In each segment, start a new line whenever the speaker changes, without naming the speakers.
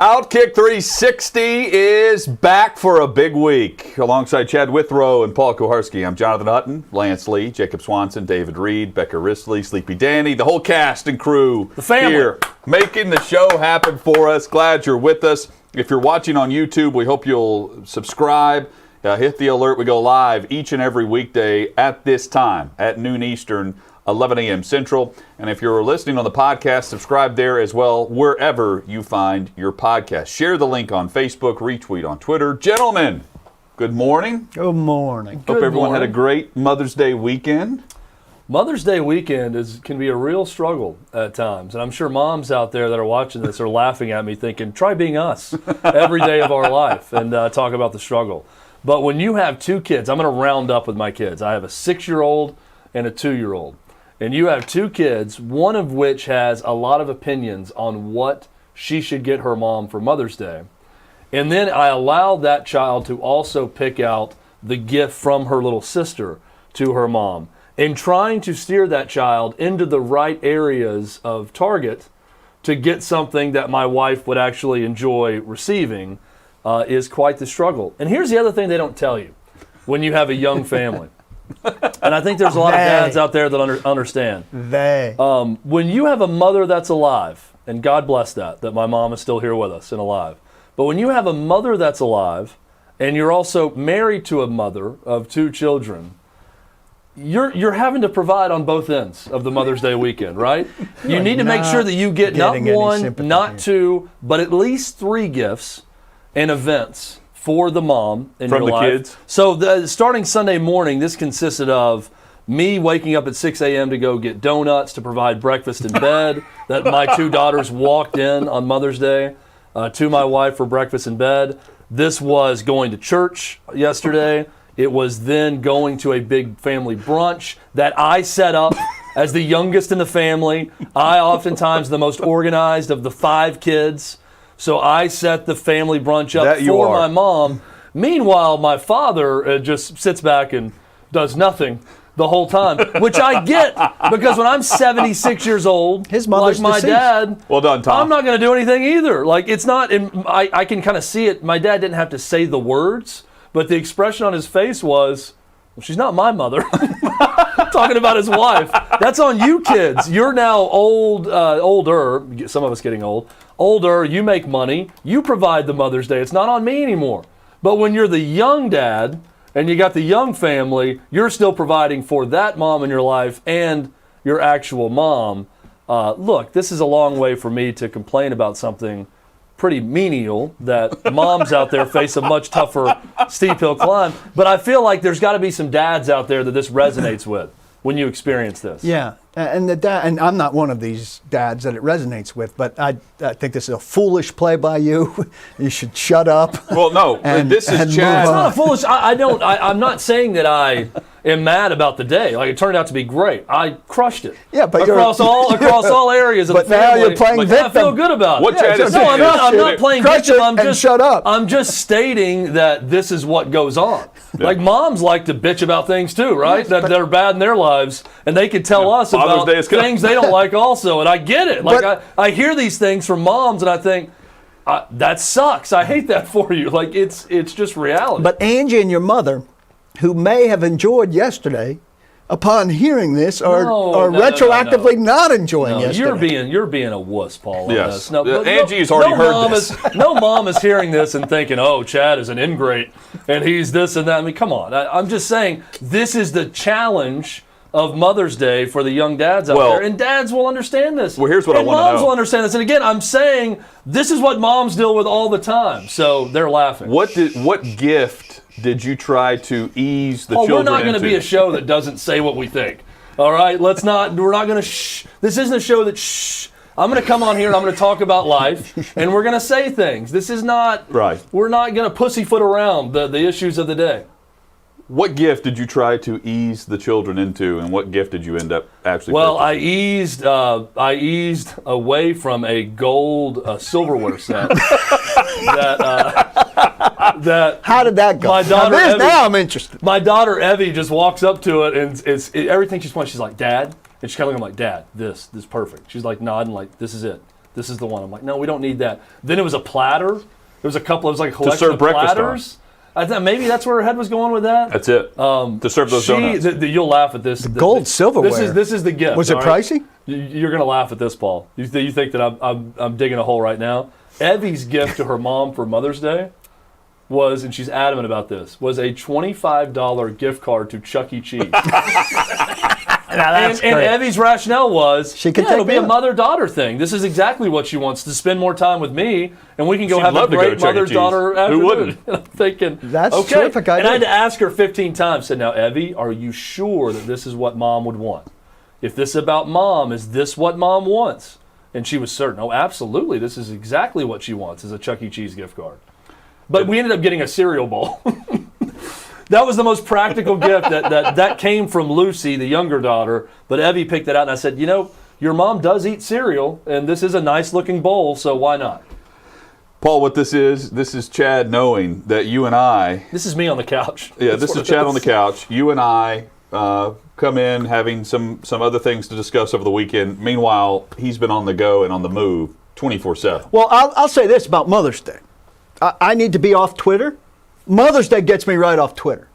OutKick 360 is back for a big week. Alongside Chad Withrow and Paul Kuharski, I'm Jonathan Hutton, Lance Lee, Jacob Swanson, David Reed, Becca Risley, Sleepy Danny, the whole cast and crew
the family
here making the show happen for us. Glad you're with us. If you're watching on YouTube, we hope you'll subscribe. Hit the alert. We go live each and every weekday at this time, at noon Eastern, 11 a.m. Central. And if you're listening on the podcast, subscribe there as well, wherever you find your podcast. Share the link on Facebook, retweet on Twitter. Gentlemen, good morning.
Good morning.
Hope everyone had a great Mother's Day weekend.
Mother's Day weekend can be a real struggle at times. And I'm sure moms out there that are watching this are laughing at me thinking, try being us every day of our life and talk about the struggle. But when you have two kids, I'm going to round up with my kids. I have a 6-year-old and a 2-year-old. And you have two kids, one of which has a lot of opinions on what she should get her mom for Mother's Day. And then I allow that child to also pick out the gift from her little sister to her mom. And trying to steer that child into the right areas of target to get something that my wife would actually enjoy receiving is quite the struggle. And here's the other thing they don't tell you when you have a young family. And I think there's a lot of dads out there that understand. When you have a mother that's alive, and God bless that my mom is still here with us and alive. But when you have a mother that's alive, and you're also married to a mother of 2 children, you're having to provide on both ends of the Mother's Day weekend, right? You need to make sure that you get not 1, not 2, but at least 3 gifts and events for the mom in
From
your
the
life.
kids?
So starting Sunday morning, this consisted of me waking up at 6 a.m. to go get donuts to provide breakfast in bed that my 2 daughters walked in on Mother's Day to my wife for breakfast in bed. This was going to church yesterday. It was then going to a big family brunch that I set up as the youngest in the family. I oftentimes the most organized of the 5 kids. So I set the family brunch up for my mom. Meanwhile, my father just sits back and does nothing the whole time, which I get because when I'm 76 years old,
his mother's
like my
deceased.
dad,
well done, Tom.
I'm not going to do anything either. Like it's not. I can kind of see it. My dad didn't have to say the words, but the expression on his face was, "Well, she's not my mother." Talking about his wife. That's on you kids. You're now older. Some of us getting older. You make money. You provide the Mother's Day. It's not on me anymore. But when you're the young dad and you got the young family, you're still providing for that mom in your life and your actual mom. Look, this is a long way for me to complain about something pretty menial that moms out there face a much tougher steep hill climb. But I feel like there's got to be some dads out there that this resonates with when you experience this.
Yeah, and and I'm not one of these dads that it resonates with, but I think this is a foolish play by you. You should shut up.
Well, no, this is Chad.
It's not a foolish. I'm not saying that I am mad about the day. Like it turned out to be great. I crushed it.
Yeah, but
across all areas of the family.
But now you're playing victim.
I feel good about it.
What Chad is saying
I'm not playing
crush
victim.
it and shut up.
I'm just stating that this is what goes on. Yeah. Like moms like to bitch about things too, right?
Yes,
that are bad in their lives, and they can tell us about things they don't like also. And I get it. Like I hear these things from moms, and I think that sucks. I hate that for you. Like it's just reality.
But Angie and your mother, who may have enjoyed yesterday, upon hearing this, are retroactively not enjoying yesterday.
You're being a wuss, Paul.
Yes.
On this.
Angie's already heard this.
No mom is hearing this and thinking, "Oh, Chad is an ingrate, and he's this and that." I mean, come on. I'm just saying this is the challenge of Mother's Day for the young dads out there, and dads will understand this.
Well, here's what I want to know.
Moms will understand this, and again, I'm saying this is what moms deal with all the time, so they're laughing.
What gift did you try to ease the children
we're not going to
into?
be a show that doesn't say what we think. All right, we're not going to shh. This isn't a show that shh. I'm going to come on here and I'm going to talk about life, and we're going to say things. This is not,
right.
We're not going to pussyfoot around the issues of the day.
What gift did you try to ease the children into, and what gift did you end up actually purchasing?
I eased away from a gold silverware set.
How did that go?
My daughter
now I'm interested.
My daughter Evie just walks up to it, and it's everything she's wanting. She's like, "Dad," and she's kind of looking like, "Dad, this is perfect." She's like nodding, like, "This is it. This is the one." I'm like, "No, we don't need that." Then it was a platter. There was a couple. It was like a collection of platters. I thought maybe that's where her head was going with that.
That's it. To serve those donuts.
You'll laugh at this.
The gold silverware.
This is the gift.
Was it pricey?
You're going to laugh at this, Paul. You think that I'm digging a hole right now? Evie's gift to her mom for Mother's Day was, and she's adamant about this, was a $25 gift card to Chuck E. Cheese. And Evie's rationale was, it'll be a mother-daughter thing. This is exactly what she wants, to spend more time with me, and we can go have a great mother-daughter afternoon.
Who wouldn't?
I'm thinking,
that's
okay.
Terrific idea.
And I had to ask her 15 times, said, "Now, Evie, are you sure that this is what Mom would want? If this is about Mom, is this what Mom wants?" And she was certain. "Oh, absolutely. This is exactly what she wants, is a Chuck E. Cheese gift card." But we ended up getting a cereal bowl. That was the most practical gift that came from Lucy, the younger daughter. But Evie picked it out, and I said, your mom does eat cereal, and this is a nice-looking bowl, so why not?
Paul, what this is Chad knowing that you and I...
This is me on the couch.
Yeah, this is Chad on the couch. You and I come in having some other things to discuss over the weekend. Meanwhile, he's been on the go and on the move 24/7.
Well, I'll say this about Mother's Day. I need to be off Twitter. Mother's Day gets me right off Twitter.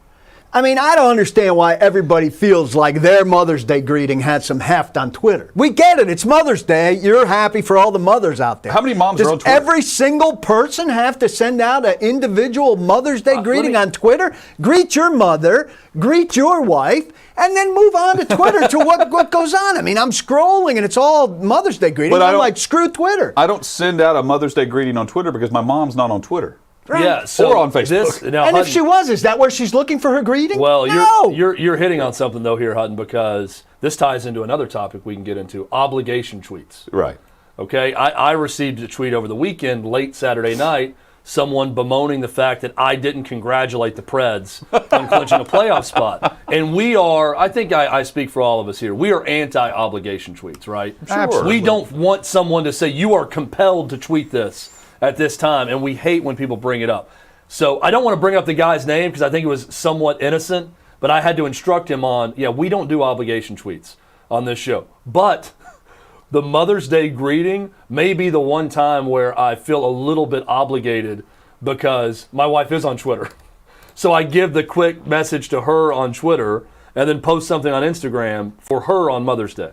I mean, I don't understand why everybody feels like their Mother's Day greeting had some heft on Twitter. We get it. It's Mother's Day. You're happy for all the mothers out there.
How many moms are on Twitter?
Every single person have to send out an individual Mother's Day greeting on Twitter? Greet your mother, greet your wife, and then move on to Twitter to what goes on. I mean, I'm scrolling and it's all Mother's Day greetings. I'm like, screw Twitter.
I don't send out a Mother's Day greeting on Twitter because my mom's not on Twitter.
Right.
Yeah, so
Or on Facebook.
Now,
And if
Hutton,
she was, is that where she's looking for her greeting?
well,
no.
you're hitting on something though here, Hutton, because this ties into another topic we can get into: obligation tweets.
Right.
Okay, I received a tweet over the weekend, late Saturday night, someone bemoaning the fact that I didn't congratulate the Preds on clinching a playoff spot. And we are, I think I speak for all of us here, we are anti-obligation tweets, right?
Absolutely.
We don't want someone to say, you are compelled to tweet this at this time, and we hate when people bring it up. So I don't want to bring up the guy's name because I think it was somewhat innocent, but I had to instruct him on, we don't do obligation tweets on this show. But the Mother's Day greeting may be the one time where I feel a little bit obligated because my wife is on Twitter. So I give the quick message to her on Twitter and then post something on Instagram for her on Mother's Day,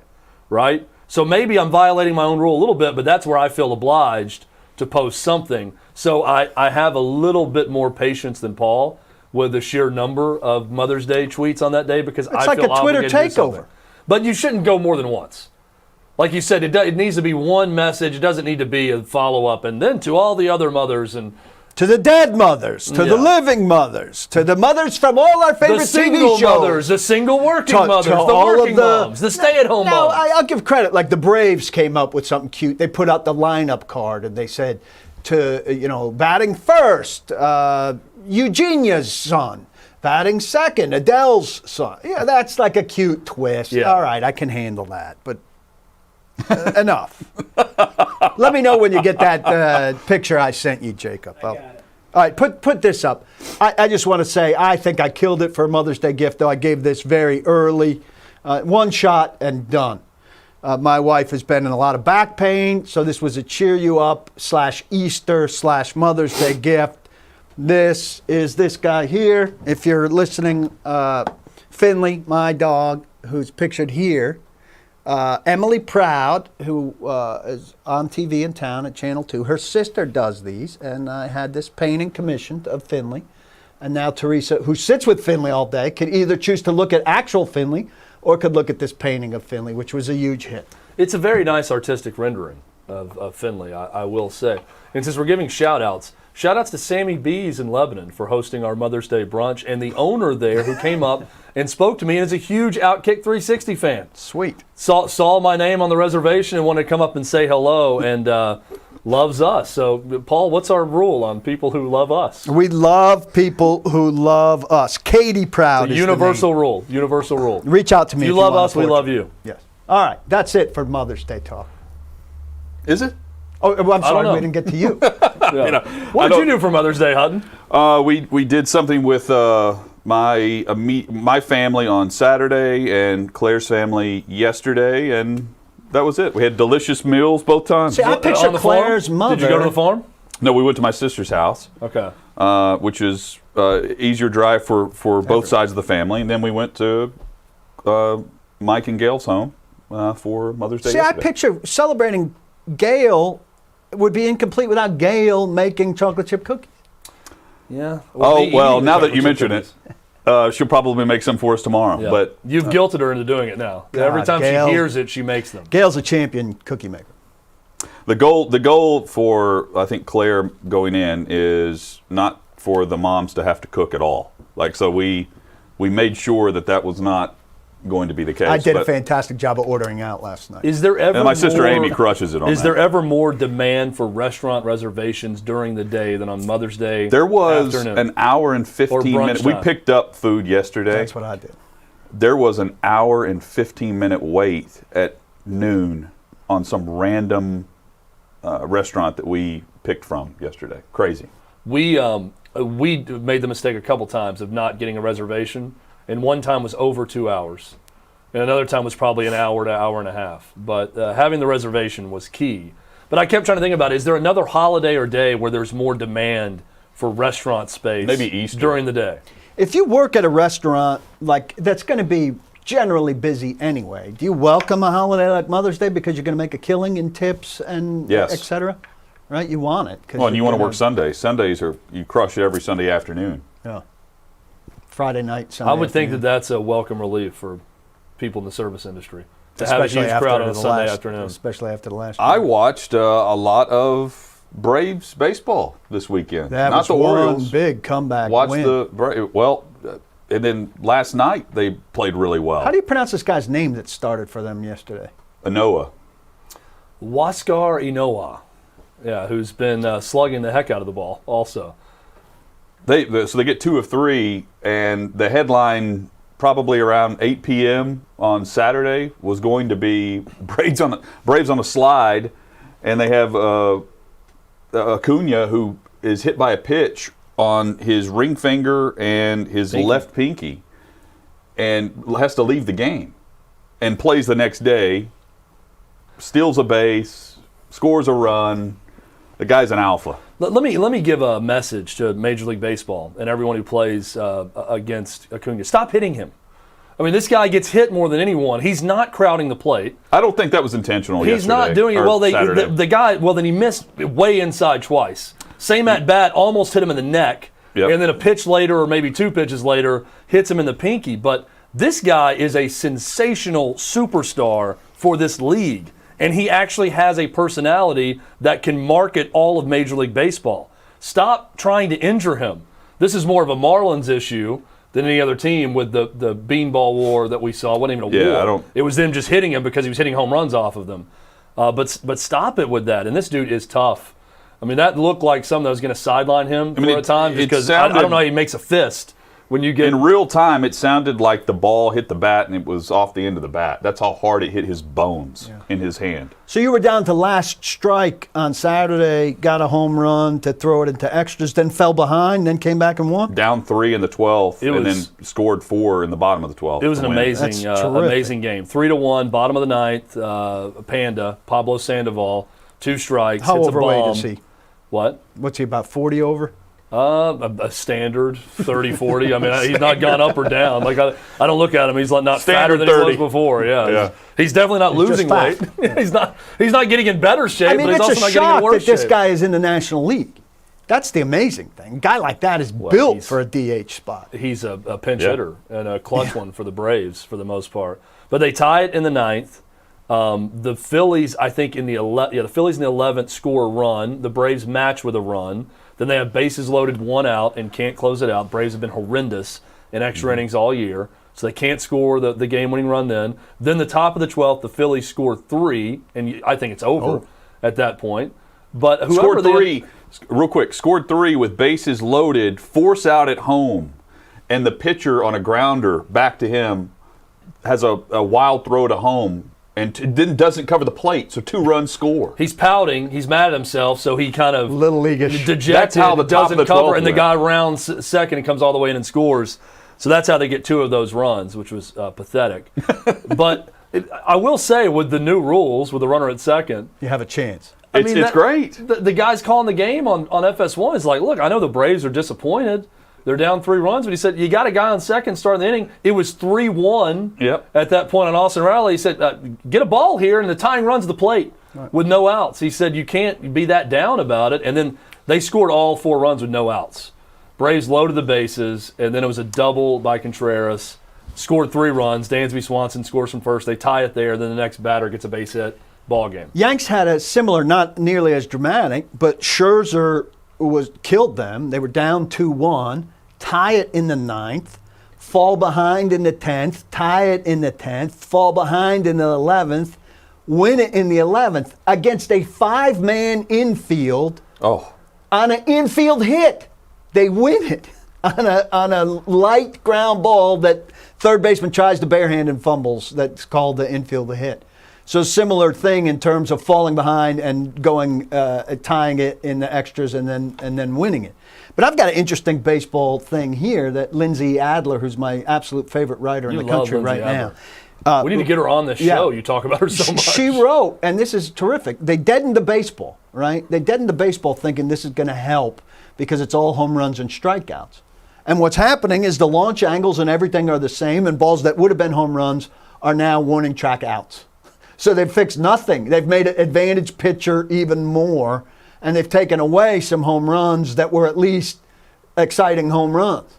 right? So maybe I'm violating my own rule a little bit, but that's where I feel obliged to post something. So I have a little bit more patience than Paul with the sheer number of Mother's Day tweets on that day because
It's
I
like
feel
a Twitter
obligated to do something.
takeover.
But you shouldn't go more than once. Like you said, it needs to be one message. It doesn't need to be a follow-up. And then to all the other mothers and
To the dead mothers, to the
Yeah.
living mothers, to the mothers from all our favorite
the single
TV shows.
mothers, the single working
To
mothers, the
all of
working moms, the stay-at-home
No,
moms.
I'll give credit. Like the Braves came up with something cute. They put out the lineup card and they said to, batting first, Eugenia's son. Batting second, Adele's son. Yeah, that's like a cute twist.
Yeah.
All right, I can handle that. But enough. Let me know when you get that picture I sent you, Jacob. All right, put this up. I just want to say I think I killed it for a Mother's Day gift, though I gave this very early. One shot and done. My wife has been in a lot of back pain, so this was a cheer you up /Easter /Mother's Day gift. This is this guy here. If you're listening, Finley, my dog, who's pictured here. Emily Proud, who is on TV in town at Channel 2. Her sister does these, and I had this painting commissioned of Finley. And now Teresa, who sits with Finley all day, could either choose to look at actual Finley or could look at this painting of Finley, which was a huge hit.
It's a very nice artistic rendering of Finley, I will say. And since we're giving shout-outs to Sammy Bees in Lebanon for hosting our Mother's Day brunch, and the owner there who came up and spoke to me and is a huge OutKick 360 fan.
Sweet.
Saw my name on the reservation and wanted to come up and say hello and loves us. So, Paul, what's our rule on people who love us?
We love people who love us. Katie Proud is
Universal
the name.
rule. Universal rule.
Reach out to me
If you
if
love
want
us,
a
we
portrait.
love you.
Yes. All right, that's it for Mother's Day talk.
Is it?
Oh, I'm sorry,
know.
we didn't get to you.
Yeah. What did you do for Mother's Day, Hutton?
We did something with my family on Saturday and Claire's family yesterday, and that was it. We had delicious meals both times.
See, I picture
On the farm?
Claire's mother.
Did you go to the farm?
No, we went to my sister's house,
Okay.
which is easier drive for both sides of the family, and then we went to Mike and Gail's home for Mother's Day.
See, I
yesterday.
picture celebrating Gail would be incomplete without Gail making chocolate chip cookies.
Yeah.
Now that you mention it, she'll probably make some for us tomorrow.
Yeah.
But
You've guilted her into doing it now. Every time
Gail.
she hears it, she makes them.
Gail's a champion cookie maker.
the goal for I think Claire going in is not for the moms to have to cook at all. Like so, we made sure that was not going to be the case.
I did a
but-
fantastic job of ordering out last night.
Is there ever
And my sister
more,
Amy crushes it on
Is
that.
there ever more demand for restaurant reservations during the day than on Mother's Day
There was
afternoon?
an hour and 15
brunch
minutes. We
time.
picked up food yesterday.
That's what I did.
There was an hour and 15-minute wait at noon on some random restaurant that we picked from yesterday. Crazy.
We made the mistake a couple times of not getting a reservation, and one time was over 2 hours, and another time was probably an hour to hour and a half. But having the reservation was key. But I kept trying to think about, is there another holiday or day where there's more demand for restaurant space?
Maybe Easter.
During the day.
If you work at a restaurant like that's going to be generally busy anyway, do you welcome a holiday like Mother's Day because you're going to make a killing in tips and
Yes.
et cetera? Right? You want it.
Well, and you want to work Sundays. Sundays you crush it every Sunday afternoon.
Yeah. Friday night, Sunday
I would think
afternoon.
that's a welcome relief for people in the service industry to have a
Especially
huge
after
crowd on
the
a Sunday
last-
afternoon.
Especially after the last
I
year.
watched a lot of Braves baseball this weekend.
That
Not
was
the
one
Orioles.
big comeback
Watch
win.
and then last night they played really well.
How do you pronounce this guy's name that started for them yesterday?
Anoa.
Huascar Ynoa, yeah, who's been slugging the heck out of the ball also.
So they get 2 of 3, and the headline probably around 8 p.m. on Saturday was going to be Braves on a slide, and they have Acuna, who is hit by a pitch on his ring finger and his left pinky, and has to leave the game, and plays the next day, steals a base, scores a run. The guy's an alpha.
Let me give a message to Major League Baseball and everyone who plays against Acuna. Stop hitting him. I mean, this guy gets hit more than anyone. He's not crowding the plate.
I don't think that was intentional.
He's not doing it. Well, the guy. Well, then he missed way inside twice. Same at bat, almost hit him in the neck, and then a pitch later, or maybe 2 pitches later, hits him in the pinky. But this guy is a sensational superstar for this league. And he actually has a personality that can market all of Major League Baseball. Stop trying to injure him. This is more of a Marlins issue than any other team with the beanball war that we saw. It wasn't even a war. It was them just hitting him because he was hitting home runs off of them. But stop it with that. And this dude is tough. I mean, that looked like something that was going to sideline him for a time because I don't know how he makes a fist. When you get
in real time, it sounded like the ball hit the bat and it was off the end of the bat. That's how hard it hit his bones in his hand.
So you were down to last strike on Saturday, got a home run to throw it into extras, then fell behind, then came back and won?
Down 3 in the 12th, and then scored 4 in the bottom of the 12th.
It was an amazing game. 3-1, bottom of the ninth, Panda, Pablo Sandoval, 2 strikes.
How
hits
overweight
a bomb.
is he?
What?
What's he, about 40 over?
A standard 30, 40. I mean, he's not gone up or down. Like I don't look at him. He's not fatter than 30. He was before. Yeah. He's definitely not losing weight. He's not getting in better shape. But he's also not getting in worse shape.
That this guy is in the National League. That's the amazing thing. A guy like that is built for a DH spot.
He's a pinch hitter and a clutch one for the Braves for the most part. But they tie it in the ninth. The Phillies, I think, the Phillies in the 11th score a run. The Braves match with a run. Then they have bases loaded, 1 out, and can't close it out. Braves have been horrendous in extra innings all year, so they can't score the game-winning run then. Then the top of the 12th, the Phillies score 3, and I think it's over at that point. But whoever
scored 3, real quick, scored 3 with bases loaded, force out at home, and the pitcher on a grounder back to him has a wild throw to home. And then doesn't cover the plate, so 2 runs score.
He's pouting. He's mad at himself, so he kind of
little leagueish.
Dejected.
That's how the top
doesn't
of the
cover,
12th
and the
went.
guy rounds second and comes all the way in and scores. So that's how they get 2 of those runs, which was pathetic. But I will say, with the new rules, with the runner at second,
you have a chance.
It's great.
The guys calling the game on FS1 is like, look, I know the Braves are disappointed. They're down 3 runs, but he said, you got a guy on second starting the inning. It was 3-1 at that point on Austin Riley. He said, get a ball here, and the tying runs the plate with no outs. He said, you can't be that down about it. And then they scored all 4 runs with no outs. Braves loaded the bases, and then it was a double by Contreras. Scored 3 runs. Dansby Swanson scores from first. They tie it there. Then the next batter gets a base hit. Ball game.
Yanks had a similar, not nearly as dramatic, but Scherzer killed them. They were down 2-1. Tie it in the 9th, fall behind in the 10th, tie it in the 10th, fall behind in the 11th, win it in the 11th against a 5-man infield on an infield hit. They win it on a light ground ball that third baseman tries to barehand and fumbles. That's called the infield hit. So similar thing in terms of falling behind and going tying it in the extras and then winning it. But I've got an interesting baseball thing here that Lindsay Adler, who's my absolute favorite writer in the country right now.
We need to get her on this show. You talk about her so much.
She wrote, and this is terrific, they deadened the baseball, right? They deadened the baseball thinking this is going to help because it's all home runs and strikeouts. And what's happening is the launch angles and everything are the same, and balls that would have been home runs are now warning track outs. So they've fixed nothing. They've made an advantage pitcher even more, and they've taken away some home runs that were at least exciting home runs.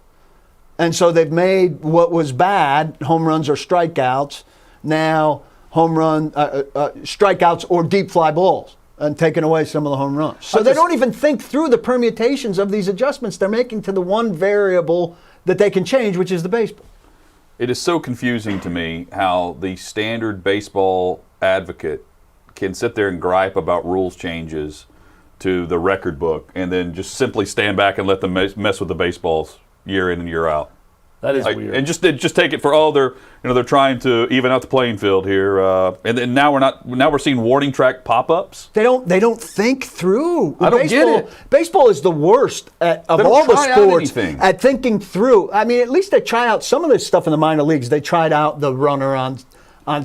And so they've made what was bad, home runs or strikeouts, now home run, strikeouts or deep fly balls. and taking away some of the home runs. So they don't even think through the permutations of these adjustments they're making to the one variable that they can change, which is the baseball.
It is so confusing to me how the standard baseball advocate can sit there and gripe about rules changes to the record book and then just simply stand back and let them mess with the baseballs year in and year out.
That is weird.
And just take it for they're trying to even out the playing field here. And then now we're seeing warning track pop-ups.
They don't think through.
I don't get it.
Baseball is the worst of all the sports at thinking through. I mean, at least they try out some of this stuff in the minor leagues. They tried out the runner on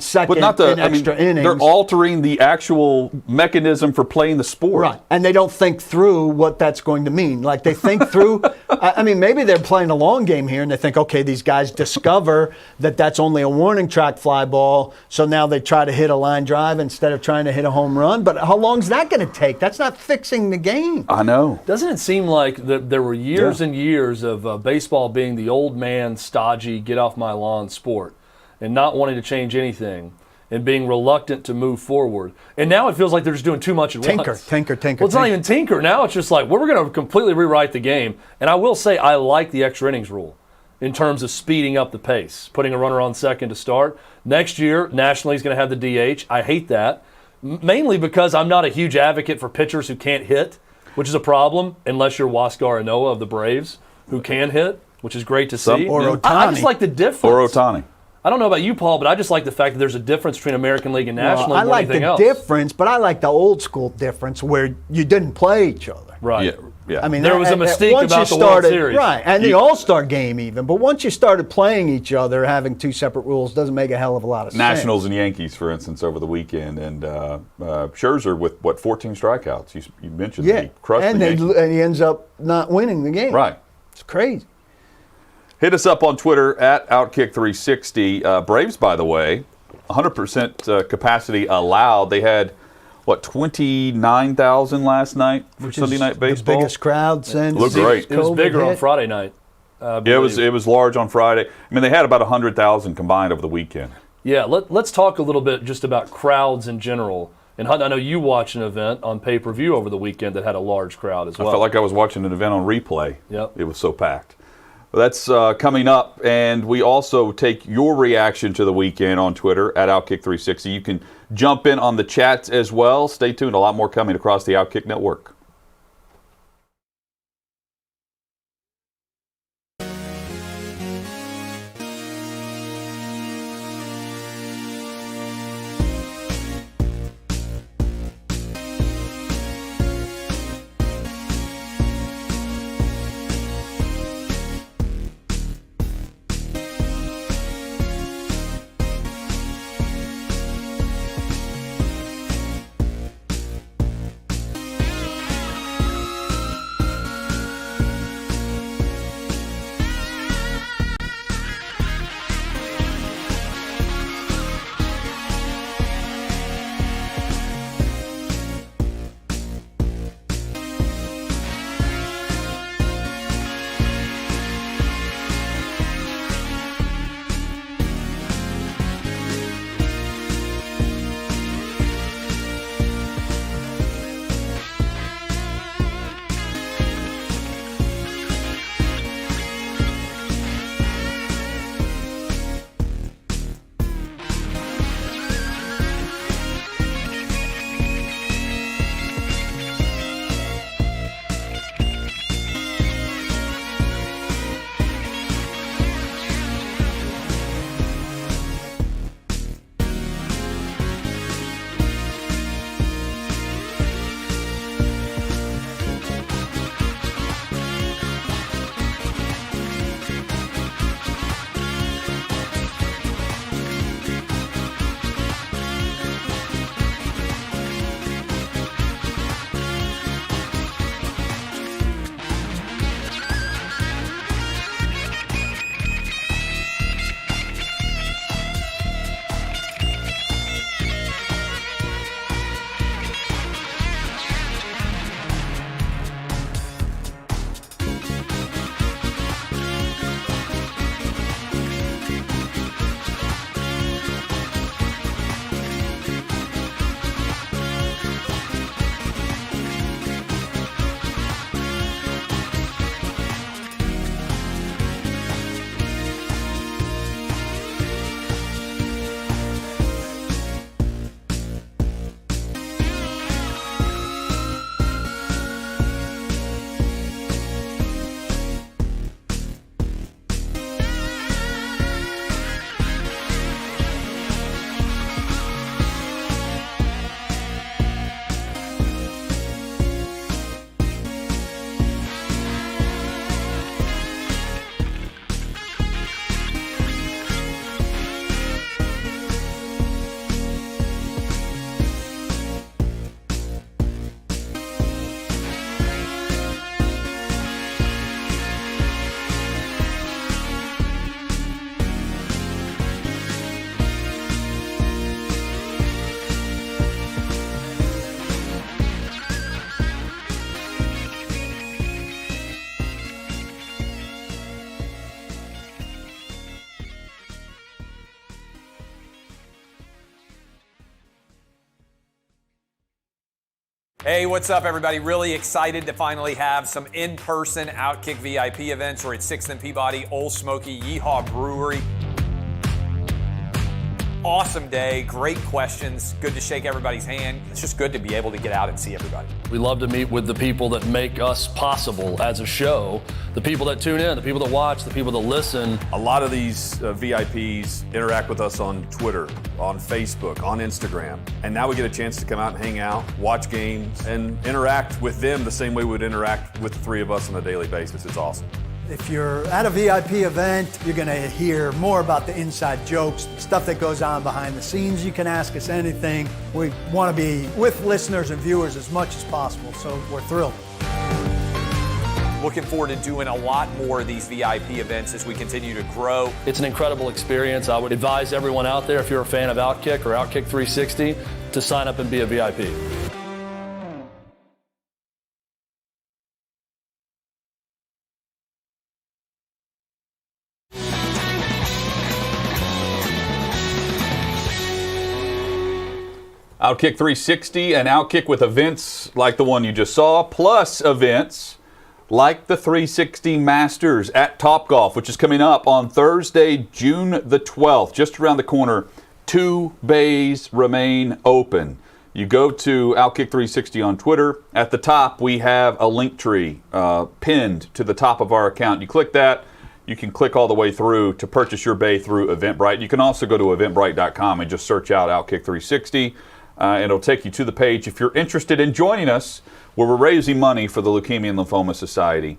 second in extra innings.
They're altering the actual mechanism for playing the sport.
Right, and they don't think through what that's going to mean. Like they think through, I mean, maybe they're playing a long game here and they think, okay, these guys discover that that's only a warning track fly ball, so now they try to hit a line drive instead of trying to hit a home run. But how long is that going to take? That's not fixing the game.
I know.
Doesn't it seem like there were years and years of baseball being the old man, stodgy, get off my lawn sport, and not wanting to change anything, and being reluctant to move forward. And now it feels like they're just doing too much at once.
Tinker.
Well, it's not even tinker. Now it's just like, well, we're going to completely rewrite the game. And I will say I like the extra innings rule in terms of speeding up the pace, putting a runner on second to start. Next year, National League's going to have the DH. I hate that, mainly because I'm not a huge advocate for pitchers who can't hit, which is a problem, unless you're Huascar and Noah of the Braves, who can hit, which is great to see.
Or Ohtani.
I just like the difference.
Or Ohtani.
I don't know about you, Paul, but I just like the fact that there's a difference between American League and National League.
I like
anything
the
else.
difference, but I like the old school difference where you didn't play each other.
Right.
Yeah.
I mean,
there was a mystique about the World Series.
Right, and the All-Star game even. But once you started playing each other, having two separate rules doesn't make a hell of a lot of sense.
Nationals and Yankees, for instance, over the weekend, and Scherzer with 14 strikeouts. You mentioned he crushed the Yankees.
And he ends up not winning the game.
Right.
It's crazy.
Hit us up on Twitter at OutKick360. Braves, by the way, 100% capacity allowed. They had 29,000 last night for Sunday night baseball.
The biggest crowd since.
Looked great.
It was bigger on Friday night.
It was large on Friday. I mean, they had about 100,000 combined over the weekend.
Yeah, let's talk a little bit just about crowds in general. And Hunt, I know you watched an event on pay-per-view over the weekend that had a large crowd as well.
I felt like I was watching an event on replay.
Yep.
It was so packed. Well, that's coming up, and we also take your reaction to the weekend on Twitter at OutKick360. You can jump in on the chats as well. Stay tuned. A lot more coming across the OutKick Network.
Hey, what's up, everybody? Really excited to finally have some in-person OutKick VIP events. We're at 6th and Peabody, Old Smoky, Yeehaw Brewery. Awesome day, great questions, good to shake everybody's hand. It's just good to be able to get out and see everybody.
We love to meet with the people that make us possible as a show, the people that tune in, the people that watch, the people that listen.
A lot of these VIPs interact with us on Twitter, on Facebook, on Instagram. And now we get a chance to come out and hang out, watch games, and interact with them the same way we would interact with the three of us on a daily basis. It's awesome.
If you're at a VIP event, you're going to hear more about the inside jokes, stuff that goes on behind the scenes. You can ask us anything. We want to be with listeners and viewers as much as possible, so we're thrilled.
Looking forward to doing a lot more of these VIP events as we continue to grow.
It's an incredible experience. I would advise everyone out there, if you're a fan of OutKick or OutKick 360, to sign up and be a VIP.
OutKick 360 and OutKick with events like the one you just saw, plus events like the 360 Masters at Topgolf, which is coming up on Thursday, June the 12th, just around the corner. 2 bays remain open. You go to OutKick 360 on Twitter. At the top, we have a link tree pinned to the top of our account. You click that. You can click all the way through to purchase your bay through Eventbrite. You can also go to eventbrite.com and just search out OutKick 360. And it'll take you to the page if you're interested in joining us, where we're raising money for the Leukemia and Lymphoma Society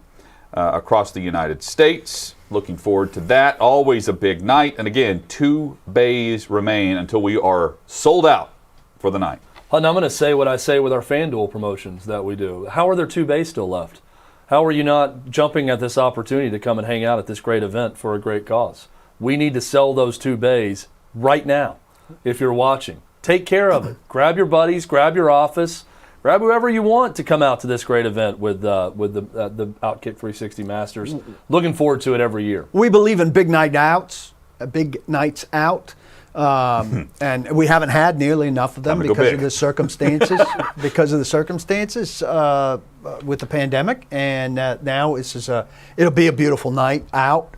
across the United States. Looking forward to that. Always a big night. And again, 2 bays remain until we are sold out for the night.
And I'm going to say what I say with our FanDuel promotions that we do. How are there 2 bays still left? How are you not jumping at this opportunity to come and hang out at this great event for a great cause? We need to sell those 2 bays right now if you're watching. Take care of it. Grab your buddies, grab your office, grab whoever you want to come out to this great event with the OutKick 360 Masters. Looking forward to it every year.
We believe in big night outs, big nights out, and we haven't had nearly enough of them because of the circumstances. With the pandemic, and now it'll be a beautiful night out.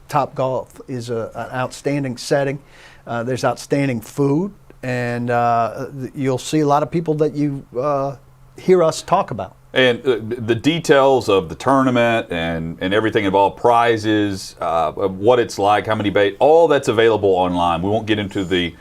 Topgolf is an outstanding setting. There's outstanding food. And you'll see a lot of people that you hear us talk about.
And the details of the tournament and everything involved, prizes, what it's like, how many bays, all that's available online. We won't get into the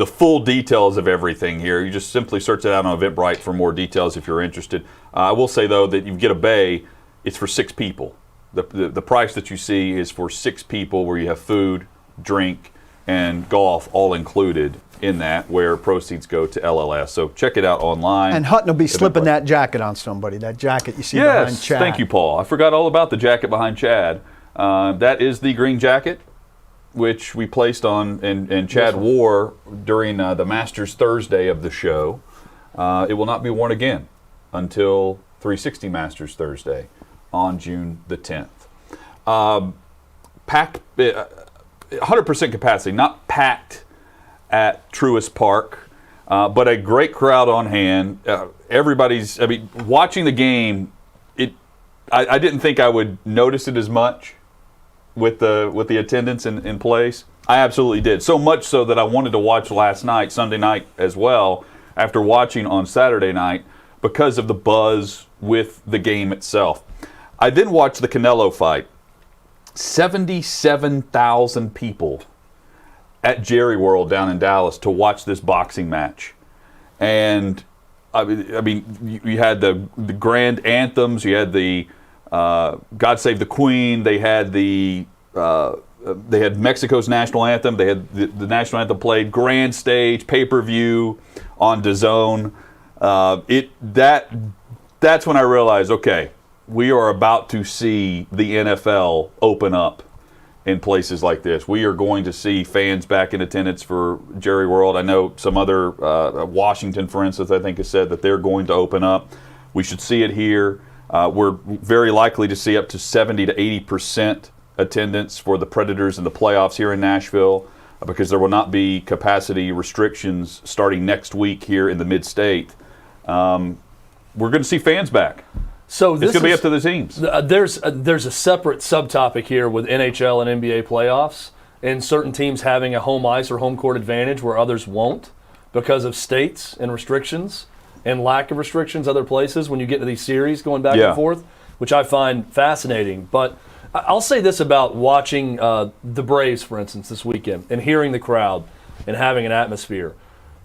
full details of everything here. You just simply search it out on Eventbrite for more details if you're interested. I will say, though, that you get a bay, it's for 6 people. The price that you see is for 6 people, where you have food, drink, and golf all included in that, where proceeds go to LLS. So check it out online.
And Hutton will be slipping that jacket on somebody, that jacket you see behind Chad.
Thank you, Paul. I forgot all about the jacket behind Chad. That is the green jacket, which we placed on and Chad wore during the Masters Thursday of the show. It will not be worn again until 360 Masters Thursday on June the 10th. Packed, 100% capacity, not packed at Truist Park, but a great crowd on hand. Watching the game, I didn't think I would notice it as much with the attendance in place. I absolutely did. So much so that I wanted to watch last night, Sunday night as well, after watching on Saturday night, because of the buzz with the game itself. I then watched the Canelo fight. 77,000 people at Jerry World down in Dallas to watch this boxing match. And I mean, you had the grand anthems. You had the God Save the Queen. They had Mexico's national anthem. They had the national anthem played. Grand stage, pay-per-view on DAZN. That's when I realized, okay, we are about to see the NFL open up in places like this. We are going to see fans back in attendance for Jerry World. I know some other, Washington, for instance, I think has said that they're going to open up. We should see it here. We're very likely to see up to 70 to 80% attendance for the Predators in the playoffs here in Nashville, because there will not be capacity restrictions starting next week here in the mid-state. we're going to see fans back.
So
It's going to be up to the teams.
There's a separate subtopic here with NHL and NBA playoffs, and certain teams having a home ice or home court advantage where others won't because of states and restrictions and lack of restrictions other places when you get to these series going back and forth, which I find fascinating. But I'll say this about watching the Braves, for instance, this weekend and hearing the crowd and having an atmosphere.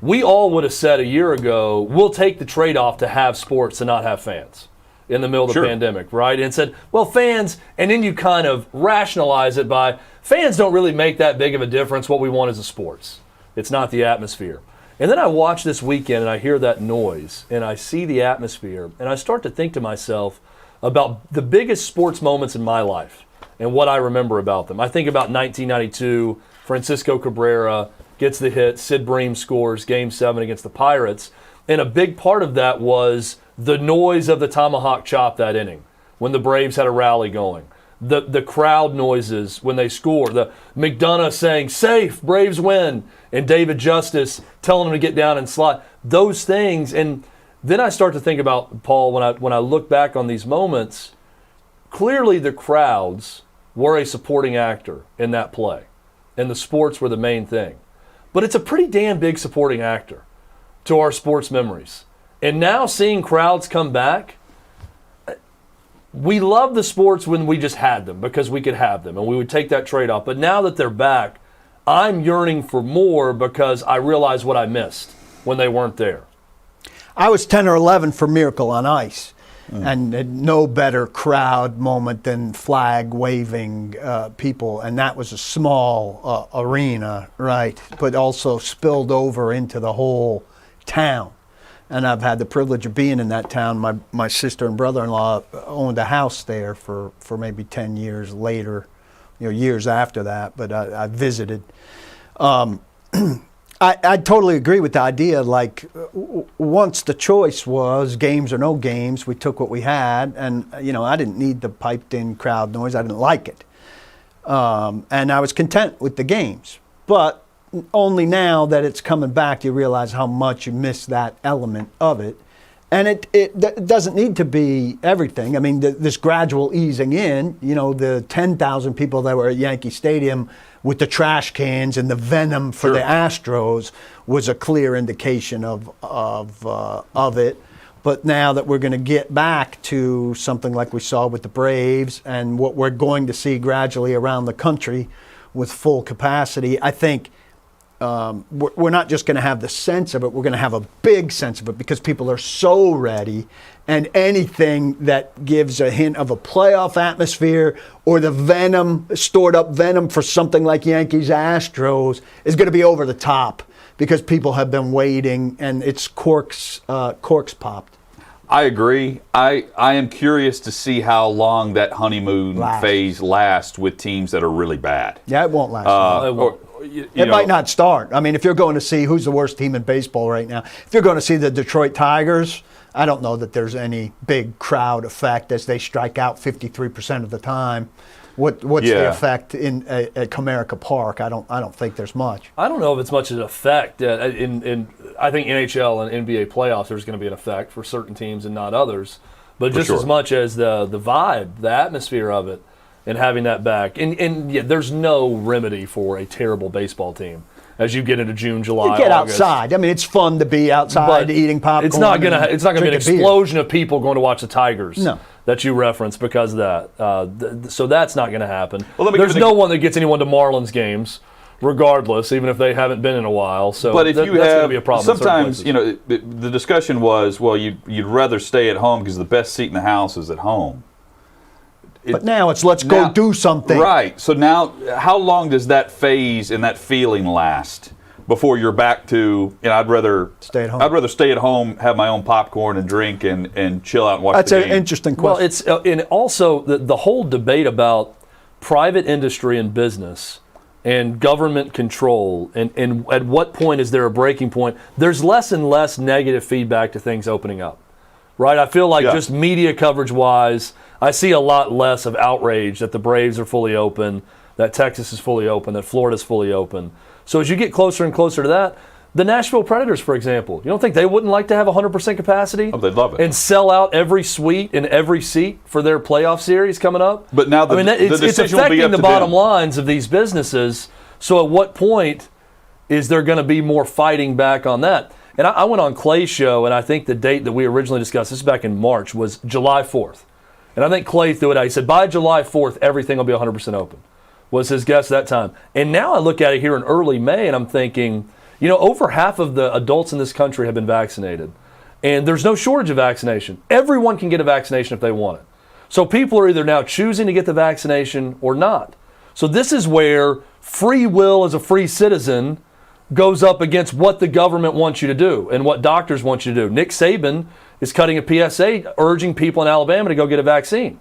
We all would have said a year ago, we'll take the trade-off to have sports and not have fans in the middle of the pandemic, right? And said, well, fans, and then you kind of rationalize it by, fans don't really make that big of a difference. What we want is a sports. It's not the atmosphere. And then I watch this weekend and I hear that noise and I see the atmosphere and I start to think to myself about the biggest sports moments in my life and what I remember about them. I think about 1992, Francisco Cabrera gets the hit, Sid Bream scores Game 7 against the Pirates, and a big part of that was the noise of the tomahawk chop that inning when the Braves had a rally going. The crowd noises when they score. The McDonough saying, safe, Braves win, and David Justice telling them to get down and slide. Those things. And then I start to think about, Paul, when I look back on these moments, clearly the crowds were a supporting actor in that play, and the sports were the main thing. But it's a pretty damn big supporting actor to our sports memories. And now seeing crowds come back, we love the sports when we just had them because we could have them and we would take that trade-off. But now that they're back, I'm yearning for more because I realize what I missed when they weren't there.
I was 10 or 11 for Miracle on Ice, and no better crowd moment than flag waving people, and that was a small arena, right, but also spilled over into the whole town. And I've had the privilege of being in that town. My sister and brother-in-law owned a house there for maybe 10 years later, years after that, but I visited. I totally agree with the idea, like, once the choice was games or no games, we took what we had, and, I didn't need the piped-in crowd noise. I didn't like it. And I was content with the games. But only now that it's coming back, you realize how much you miss that element of it. And it doesn't need to be everything. I mean, this gradual easing in, the 10,000 people that were at Yankee Stadium with the trash cans and the venom for the Astros was a clear indication of it. But now that we're going to get back to something like we saw with the Braves and what we're going to see gradually around the country with full capacity, I think we're not just going to have the sense of it, we're going to have a big sense of it because people are so ready, and anything that gives a hint of a playoff atmosphere or the venom, stored up venom for something like Yankees Astros is going to be over the top because people have been waiting and it's corks popped.
I agree. I am curious to see how long that honeymoon phase lasts with teams that are really bad.
Yeah, it won't last long. It might not start. I mean, if you're going to see who's the worst team in baseball right now, if you're going to see the Detroit Tigers, I don't know that there's any big crowd effect as they strike out 53% of the time. What's the effect at Comerica Park? I don't think there's much.
I don't know if it's much of an effect. In I think NHL and NBA playoffs, there's going to be an effect for certain teams and not others. But just as much as the vibe, the atmosphere of it, and having that back. And there's no remedy for a terrible baseball team as you get into June, July,
you get
August.
outside. I mean, it's fun to be outside eating popcorn.
It's not going to be an explosion of people going to watch the Tigers that you reference because of that. So that's not going to happen. Well, there's no one that gets anyone to Marlins games, regardless, even if they haven't been in a while. So
but if
that's going to be a problem.
Sometimes, the discussion was, well, you'd rather stay at home because the best seat in the house is at home.
But now it's let's go do something.
Right. So now, how long does that phase and that feeling last before you're back to, I'd rather stay at home. I'd rather stay at home, have my own popcorn and drink and chill out and watch the game.
That's an interesting question.
Well, it's and also the whole debate about private industry and business and government control and at what point is there a breaking point? There's less and less negative feedback to things opening up. Right? I feel like just media coverage-wise, I see a lot less of outrage that the Braves are fully open, that Texas is fully open, that Florida's fully open. So as you get closer and closer to that, The Nashville Predators, for example, you don't think they wouldn't like to have 100% capacity?
Oh, they'd love it.
And sell out every suite and every seat for their playoff series coming up?
But now
it's
decision will be
affecting
up
the
to
bottom
them.
lines of these businesses. So at what point is there going to be more fighting back on that? And I went on Clay's show, and I think the date that we originally discussed, this is back in March, was July 4th. And I think Clay threw it out. He said, by July 4th, everything will be 100% open, was his guess at that time. And now I look at it here in early May, and I'm thinking, over half of the adults in this country have been vaccinated. And there's no shortage of vaccination. Everyone can get a vaccination if they want it. So people are either now choosing to get the vaccination or not. So this is where free will as a free citizen goes up against what the government wants you to do and what doctors want you to do. Nick Saban is cutting a PSA urging people in Alabama to go get a vaccine,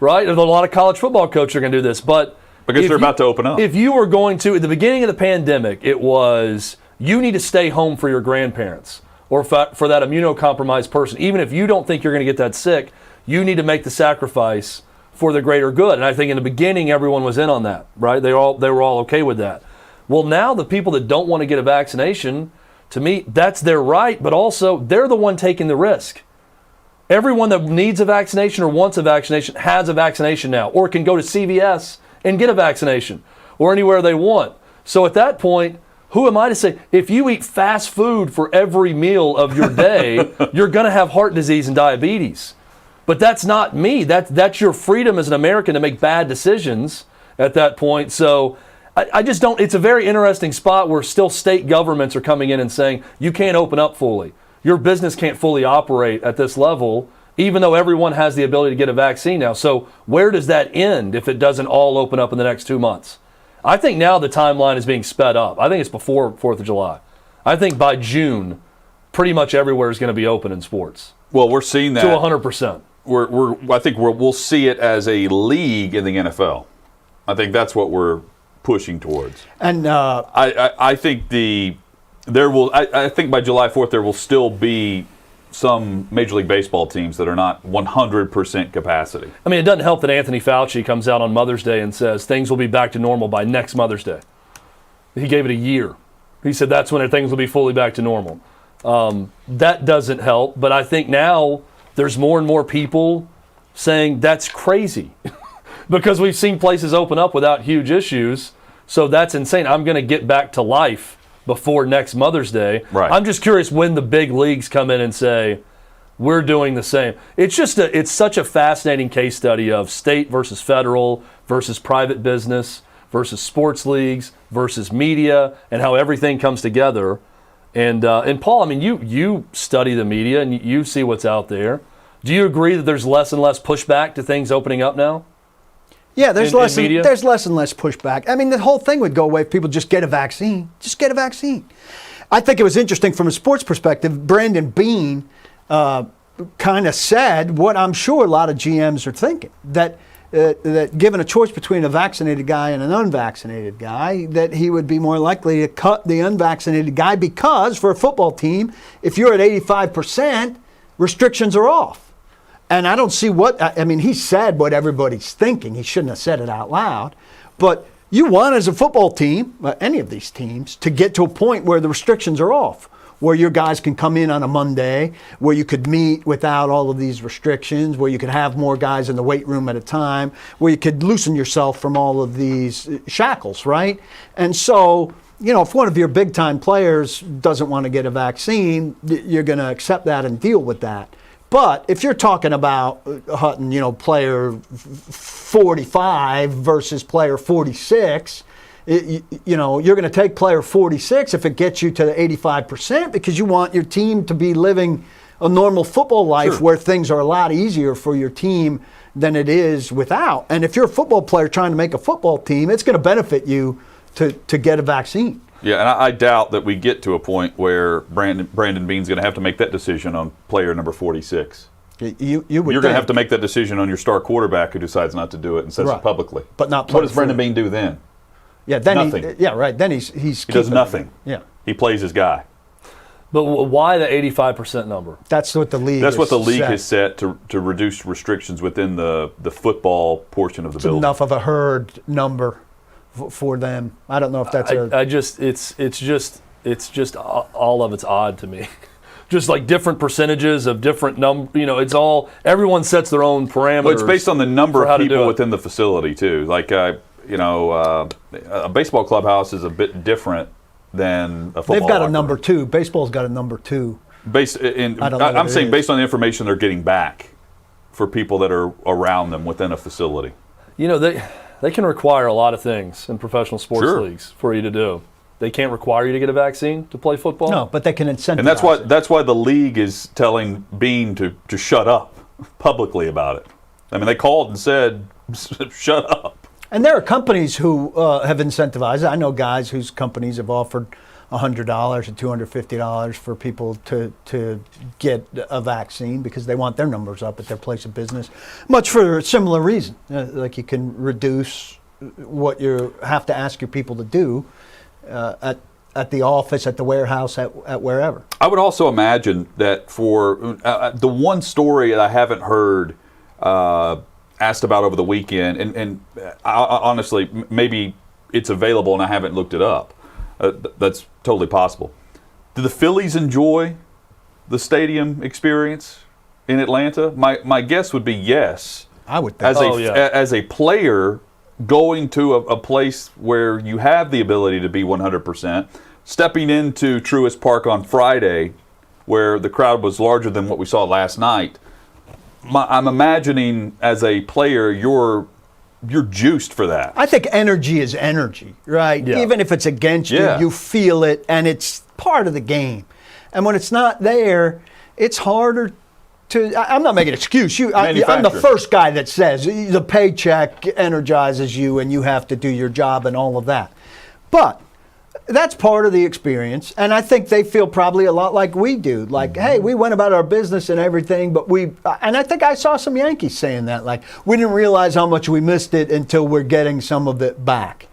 right? There's a lot of college football coaches are going to do this, but
because they're about to open up.
If you were going to, at the beginning of the pandemic, it was you need to stay home for your grandparents or for that immunocompromised person. Even if you don't think you're going to get that sick, you need to make the sacrifice for the greater good. And I think in the beginning, everyone was in on that, right? They were all okay with that. Well, now the people that don't want to get a vaccination, to me, that's their right, but also they're the one taking the risk. Everyone that needs a vaccination or wants a vaccination has a vaccination now, or can go to CVS and get a vaccination, or anywhere they want. So at that point, who am I to say, if you eat fast food for every meal of your day, you're going to have heart disease and diabetes. But that's not me. That's your freedom as an American to make bad decisions at that point. So I just don't, it's a very interesting spot where still state governments are coming in and saying, you can't open up fully. Your business can't fully operate at this level, even though everyone has the ability to get a vaccine now. So where does that end if it doesn't all open up in the next 2 months? I think now the timeline is being sped up. I think it's before 4th of July. I think by June, pretty much everywhere is going to be open in sports.
Well, we're seeing that.
To 100%.
I think we'll see it as a league in the NFL. I think that's what we're pushing towards. And I think I think by July 4th there will still be some Major League Baseball teams that are not 100% capacity.
I mean, it doesn't help that Anthony Fauci comes out on Mother's Day and says things will be back to normal by next Mother's Day. He gave it a year. He said that's when things will be fully back to normal. That doesn't help, but I think now there's more and more people saying that's crazy because we've seen places open up without huge issues. So that's insane. I'm going to get back to life before next Mother's Day.
Right.
I'm just curious when the big leagues come in and say, we're doing the same. It's such a fascinating case study of state versus federal versus private business versus sports leagues versus media and how everything comes together. And Paul, I mean, you study the media and you see what's out there. Do you agree that there's less and less pushback to things opening up now?
Yeah, there's less and less pushback. I mean, the whole thing would go away if people just get a vaccine. Just get a vaccine. I think it was interesting from a sports perspective. Brandon Beane kind of said what I'm sure a lot of GMs are thinking, that given a choice between a vaccinated guy and an unvaccinated guy, that he would be more likely to cut the unvaccinated guy because for a football team, if you're at 85%, restrictions are off. And I don't see he said what everybody's thinking. He shouldn't have said it out loud. But you want as a football team, any of these teams, to get to a point where the restrictions are off, where your guys can come in on a Monday, where you could meet without all of these restrictions, where you could have more guys in the weight room at a time, where you could loosen yourself from all of these shackles, right? And so, if one of your big-time players doesn't want to get a vaccine, you're going to accept that and deal with that. But if you're talking about Hutton, player 45 versus player 46, you're going to take player 46 if it gets you to the 85% because you want your team to be living a normal football life where things are a lot easier for your team than it is without. And if you're a football player trying to make a football team, it's going to benefit you to get a vaccine.
Yeah, and I doubt that we get to a point where Brandon Beane's going to have to make that decision on player number 46. You're going to have to make that decision on your star quarterback who decides not to do it and says it publicly.
But not.
What does Brandon Beane do then?
Yeah, then
nothing.
Then he
does nothing.
Yeah,
he plays his guy.
But why the 85% number?
That's what the league.
That's what the league has set to reduce restrictions within the football portion of the building.
Enough of a herd number for them. I don't know if that's
it's just all of it's odd to me. Just like different percentages of different it's all, everyone sets their own parameters.
Well, it's based on the number of people
within
within the facility too. Like, a baseball clubhouse is a bit different than a football.
They've got a
locker
number
room.
2. Baseball's got a number 2.
I'm saying based on the information they're getting back for people that are around them within a facility.
They can require a lot of things in professional sports leagues for you to do. They can't require you to get a vaccine to play football.
No, but they can incentivize.
And that's why the league is telling Bean to shut up publicly about it. I mean, they called and said, shut up.
And there are companies who have incentivized. I know guys whose companies have offered $100 or $250 for people to get a vaccine because they want their numbers up at their place of business, much for a similar reason. Like you can reduce what you have to ask your people to do at the office, at the warehouse, at wherever.
I would also imagine that for the one story that I haven't heard asked about over the weekend, and I, honestly, maybe it's available and I haven't looked it up. That's totally possible. Do the Phillies enjoy the stadium experience in Atlanta? My guess would be yes.
I would think.
As a player going to a place where you have the ability to be 100%, stepping into Truist Park on Friday where the crowd was larger than what we saw last night, I'm imagining as a player you're juiced for that.
I think energy is energy, right?
Yeah.
Even if it's against
Yeah.
you feel it, and it's part of the game. And when it's not there, it's harder to. I'm not making an excuse. I'm the
Manufacturer.
first guy that says the paycheck energizes you, and you have to do your job and all of that. But that's part of the experience, and I think they feel probably a lot like we do. Like, hey, we went about our business and everything, but and I think I saw some Yankees saying that, like, we didn't realize how much we missed it until we're getting some of it back.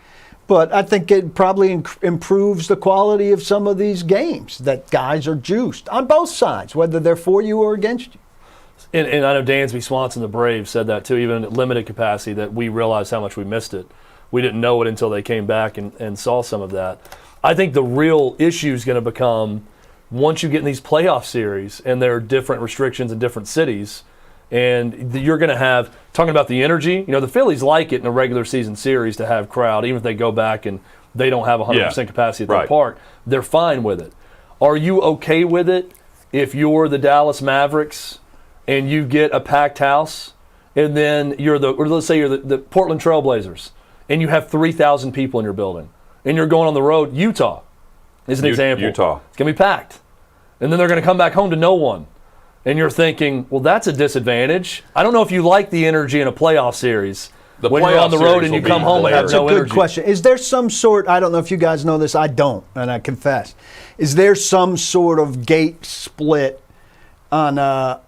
But I think it probably improves the quality of some of these games, that guys are juiced on both sides, whether they're for you or against you.
And I know Dansby Swanson, the Braves, said that too, even at limited capacity, that we realized how much we missed it. We didn't know it until they came back and saw some of that. I think the real issue is going to become once you get in these playoff series and there are different restrictions in different cities, and you're going to have, talking about the energy, the Phillies like it in a regular season series to have crowd, even if they go back and they don't have 100% capacity at their park. They're fine with it. Are you okay with it if you're the Dallas Mavericks and you get a packed house, and then let's say you're the Portland Trail Blazers, and you have 3,000 people in your building, and you're going on the road? Utah is an example.
Utah.
It's going to be packed. And then they're going to come back home to no one. And you're thinking, well, that's a disadvantage. I don't know if you like the energy in a playoff series when you're on the road and you come home and have
That's
no
a good
energy.
question. Is there some sort, I don't know if you guys know this, I don't, and I confess. Is there some sort of gate split on a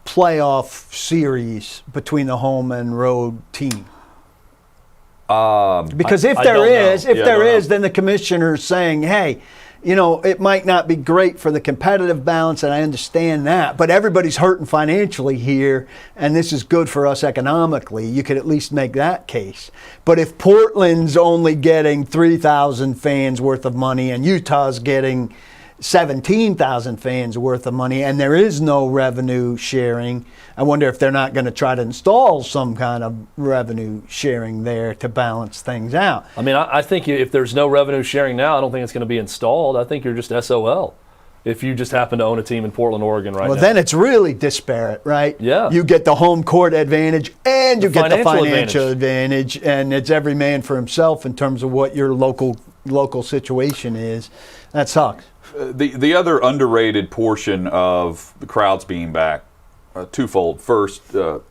playoff series between the home and road team? Because if there is, then the commissioner's saying, hey, it might not be great for the competitive balance, and I understand that, but everybody's hurting financially here, and this is good for us economically. You could at least make that case. But if Portland's only getting 3,000 fans worth of money and Utah's getting 17,000 fans worth of money, and there is no revenue sharing, I wonder if they're not going to try to install some kind of revenue sharing there to balance things out.
I mean, I think if there's no revenue sharing now, I don't think it's going to be installed. I think you're just SOL if you just happen to own a team in Portland, Oregon right now.
Well, then it's really disparate, right?
Yeah.
You get the home court advantage and you get the financial
financial
advantage, and it's every man for himself in terms of what your local situation is. That sucks.
The other underrated portion of the crowds being back, twofold. First, you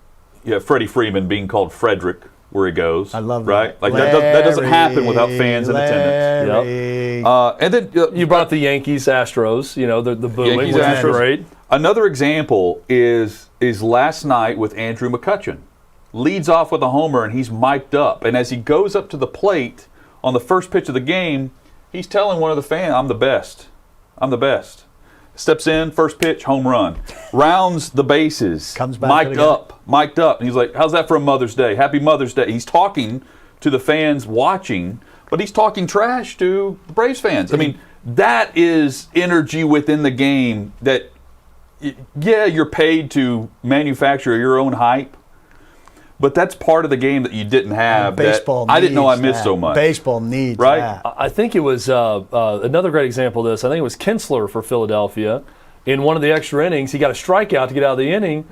have Freddie Freeman being called Frederick where he goes.
I love that.
Right? Like that doesn't happen without fans in attendance.
Yep.
And then
You brought up the Yankees, Astros, the booing,
Yankees,
which is
Astros.
great.
Another example is last night with Andrew McCutchen. Leads off with a homer and he's mic'd up. And as he goes up to the plate on the first pitch of the game, he's telling one of the fans, I'm the best. I'm the best. Steps in, first pitch, home run. Rounds the bases.
Comes back
mic'd up. And he's like, how's that for a Mother's Day? Happy Mother's Day. He's talking to the fans watching but he's talking trash to the Braves fans. I mean, that is energy within the game that, yeah, you're paid to manufacture your own hype, but that's part of the game that you didn't have.
Baseball
that I didn't know I
needs
missed
that.
so much.
Baseball needs
Right?
that.
I think it was another great example of this. I think it was Kinsler for Philadelphia. In one of the extra innings, he got a strikeout to get out of the inning,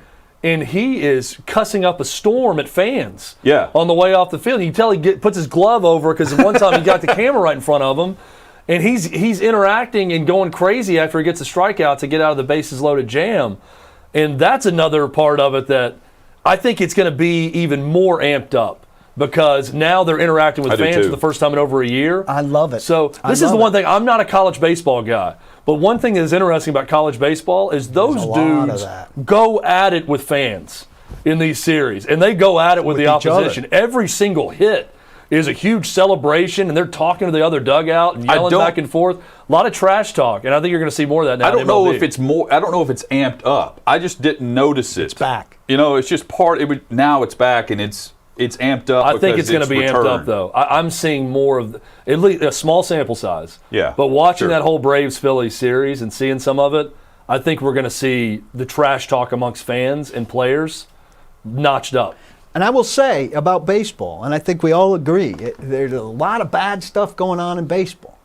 and he is cussing up a storm at fans on the way off the field. You can tell he puts his glove over because one time he got the camera right in front of him, and he's interacting and going crazy after he gets a strikeout to get out of the bases loaded jam. And that's another part of it that I think it's going to be even more amped up because now they're interacting with fans for the first time in over a year.
I love it.
So this is the one thing. I'm not a college baseball guy, but one thing that is interesting about college baseball is those dudes go at it with fans in these series, and they go at it with the opposition. Every single hit is a huge celebration, and they're talking to the other dugout and yelling back and forth. A lot of trash talk, and I think you're going to see more of that now.
I don't know if it's more. I don't know if it's amped up. I just didn't notice it.
It's back.
You know, it's just part. Now it's back, and it's amped up.
I think it's going to be amped up, though. I'm seeing more of at least a small sample size.
Yeah.
But watching that whole Braves-Phillies series and seeing some of it, I think we're going to see the trash talk amongst fans and players notched up.
And I will say about baseball, and I think we all agree, there's a lot of bad stuff going on in baseball.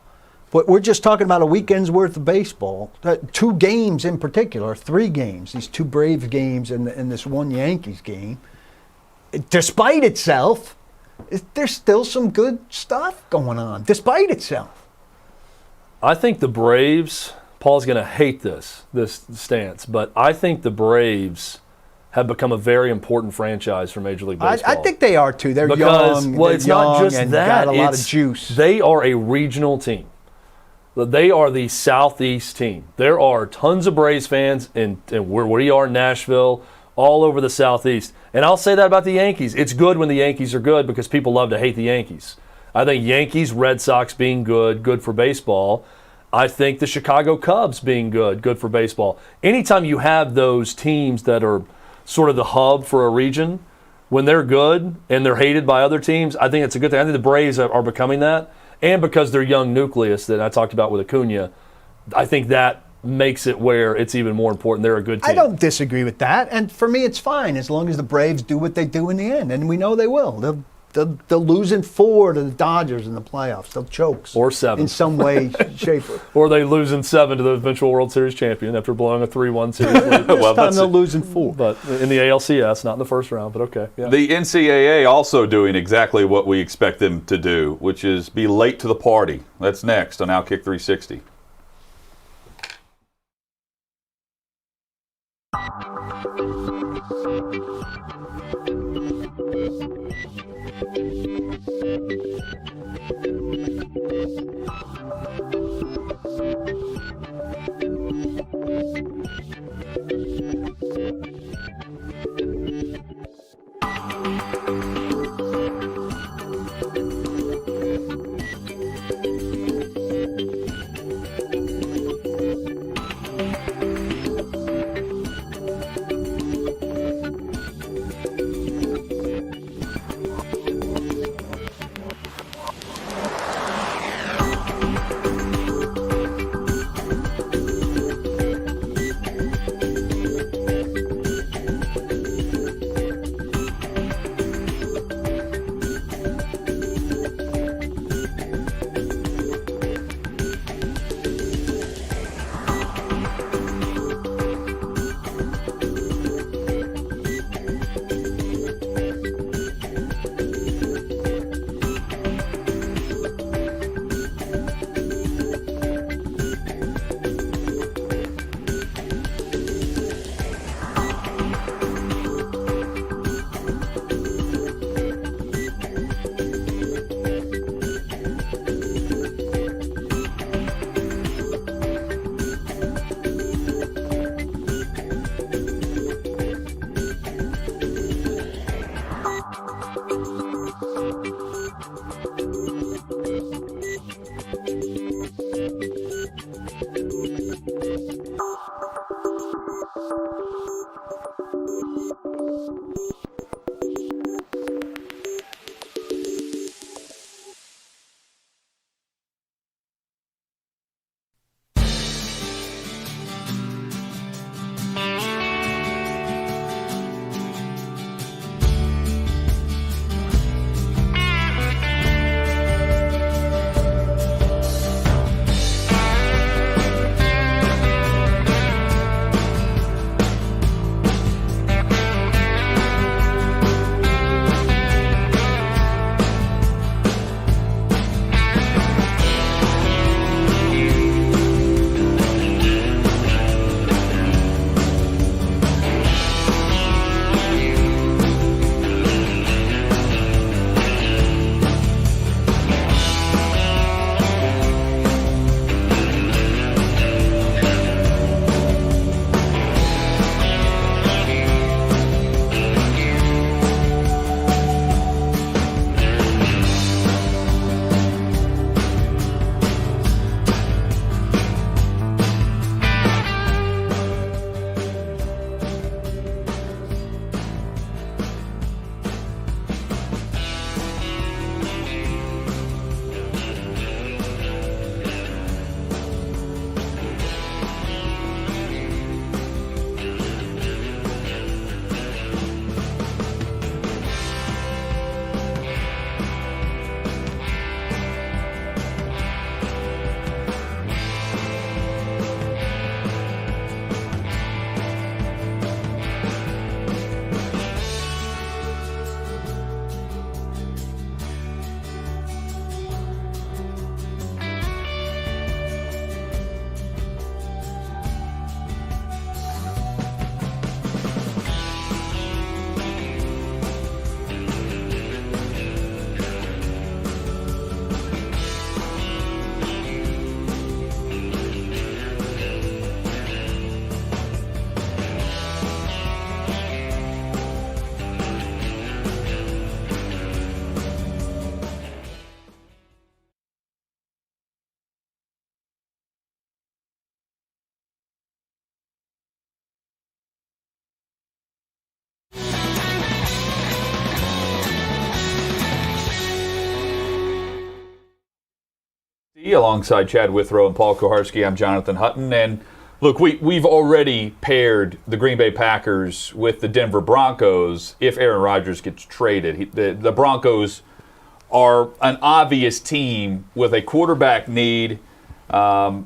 But we're just talking about a weekend's worth of baseball. 2 games in particular, 3 games, these 2 Braves games and this one Yankees game. Despite itself, there's still some good stuff going on, despite itself.
I think the Braves, Paul's going to hate this stance, but I think the Braves have become a very important franchise for Major League Baseball.
I think they are too. They're young.
Well, it's not just
and
that.
got a lot of juice.
They are a regional team. They are the Southeast team. There are tons of Braves fans in where we are in Nashville, all over the Southeast. And I'll say that about the Yankees. It's good when the Yankees are good because people love to hate the Yankees. I think Yankees, Red Sox being good for baseball. I think the Chicago Cubs being good for baseball. Anytime you have those teams that are sort of the hub for a region, when they're good and they're hated by other teams, I think it's a good thing. I think the Braves are becoming that. And because they're young nucleus that I talked about with Acuna, I think that makes it where it's even more important. They're a good team.
I don't disagree with that. And for me, it's fine as long as the Braves do what they do in the end. And we know they will. They'll lose in 4 to the Dodgers in the playoffs. They'll choke.
Or 7.
In some way, shape.
Or they lose in 7 to the eventual World Series champion after blowing a 3-1 series lead.
This time they'll lose in 4.
But in the ALCS, not in the first round, but okay. Yeah.
The NCAA also doing exactly what we expect them to do, which is be late to the party. That's next on OutKick 360. Alongside Chad Withrow and Paul Koharski, I'm Jonathan Hutton. And look, we've already paired the Green Bay Packers with the Denver Broncos if Aaron Rodgers gets traded. The Broncos are an obvious team with a quarterback need outside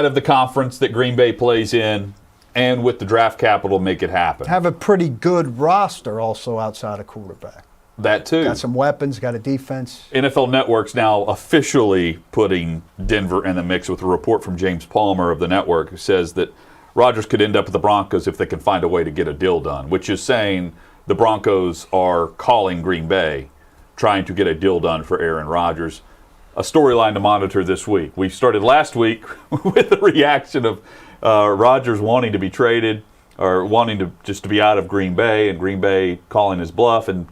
of the conference that Green Bay plays in, and with the draft capital make it happen.
Have a pretty good roster also outside of quarterback.
That too.
Got some weapons, got a defense.
NFL Network's now officially putting Denver in the mix with a report from James Palmer of the network who says that Rodgers could end up with the Broncos if they can find a way to get a deal done, which is saying the Broncos are calling Green Bay, trying to get a deal done for Aaron Rodgers. A storyline to monitor this week. We started last week with the reaction of Rodgers wanting to be traded or wanting to just to be out of Green Bay, and Green Bay calling his bluff, and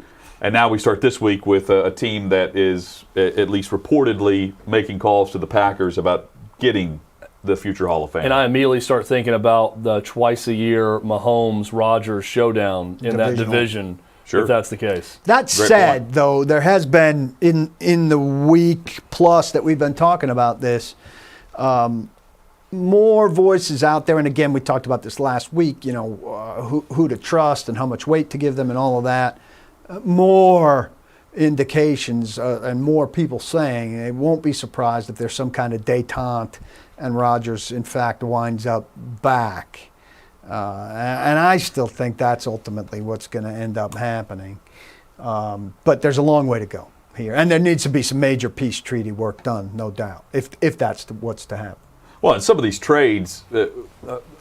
now we start this week with a team that is at least reportedly making calls to the Packers about getting the future Hall of Fame.
And I immediately start thinking about the twice-a-year Mahomes-Rodgers showdown in that division,
Sure.
if that's the case.
That said, though, there has been, in the week plus that we've been talking about this, more voices out there. And again, we talked about this last week, who to trust and how much weight to give them and all of that. More indications and more people saying they won't be surprised if there's some kind of détente and Rodgers, in fact, winds up back. And I still think that's ultimately what's going to end up happening. But there's a long way to go here. And there needs to be some major peace treaty work done, no doubt, if that's what's to happen.
Well, in some of these trades...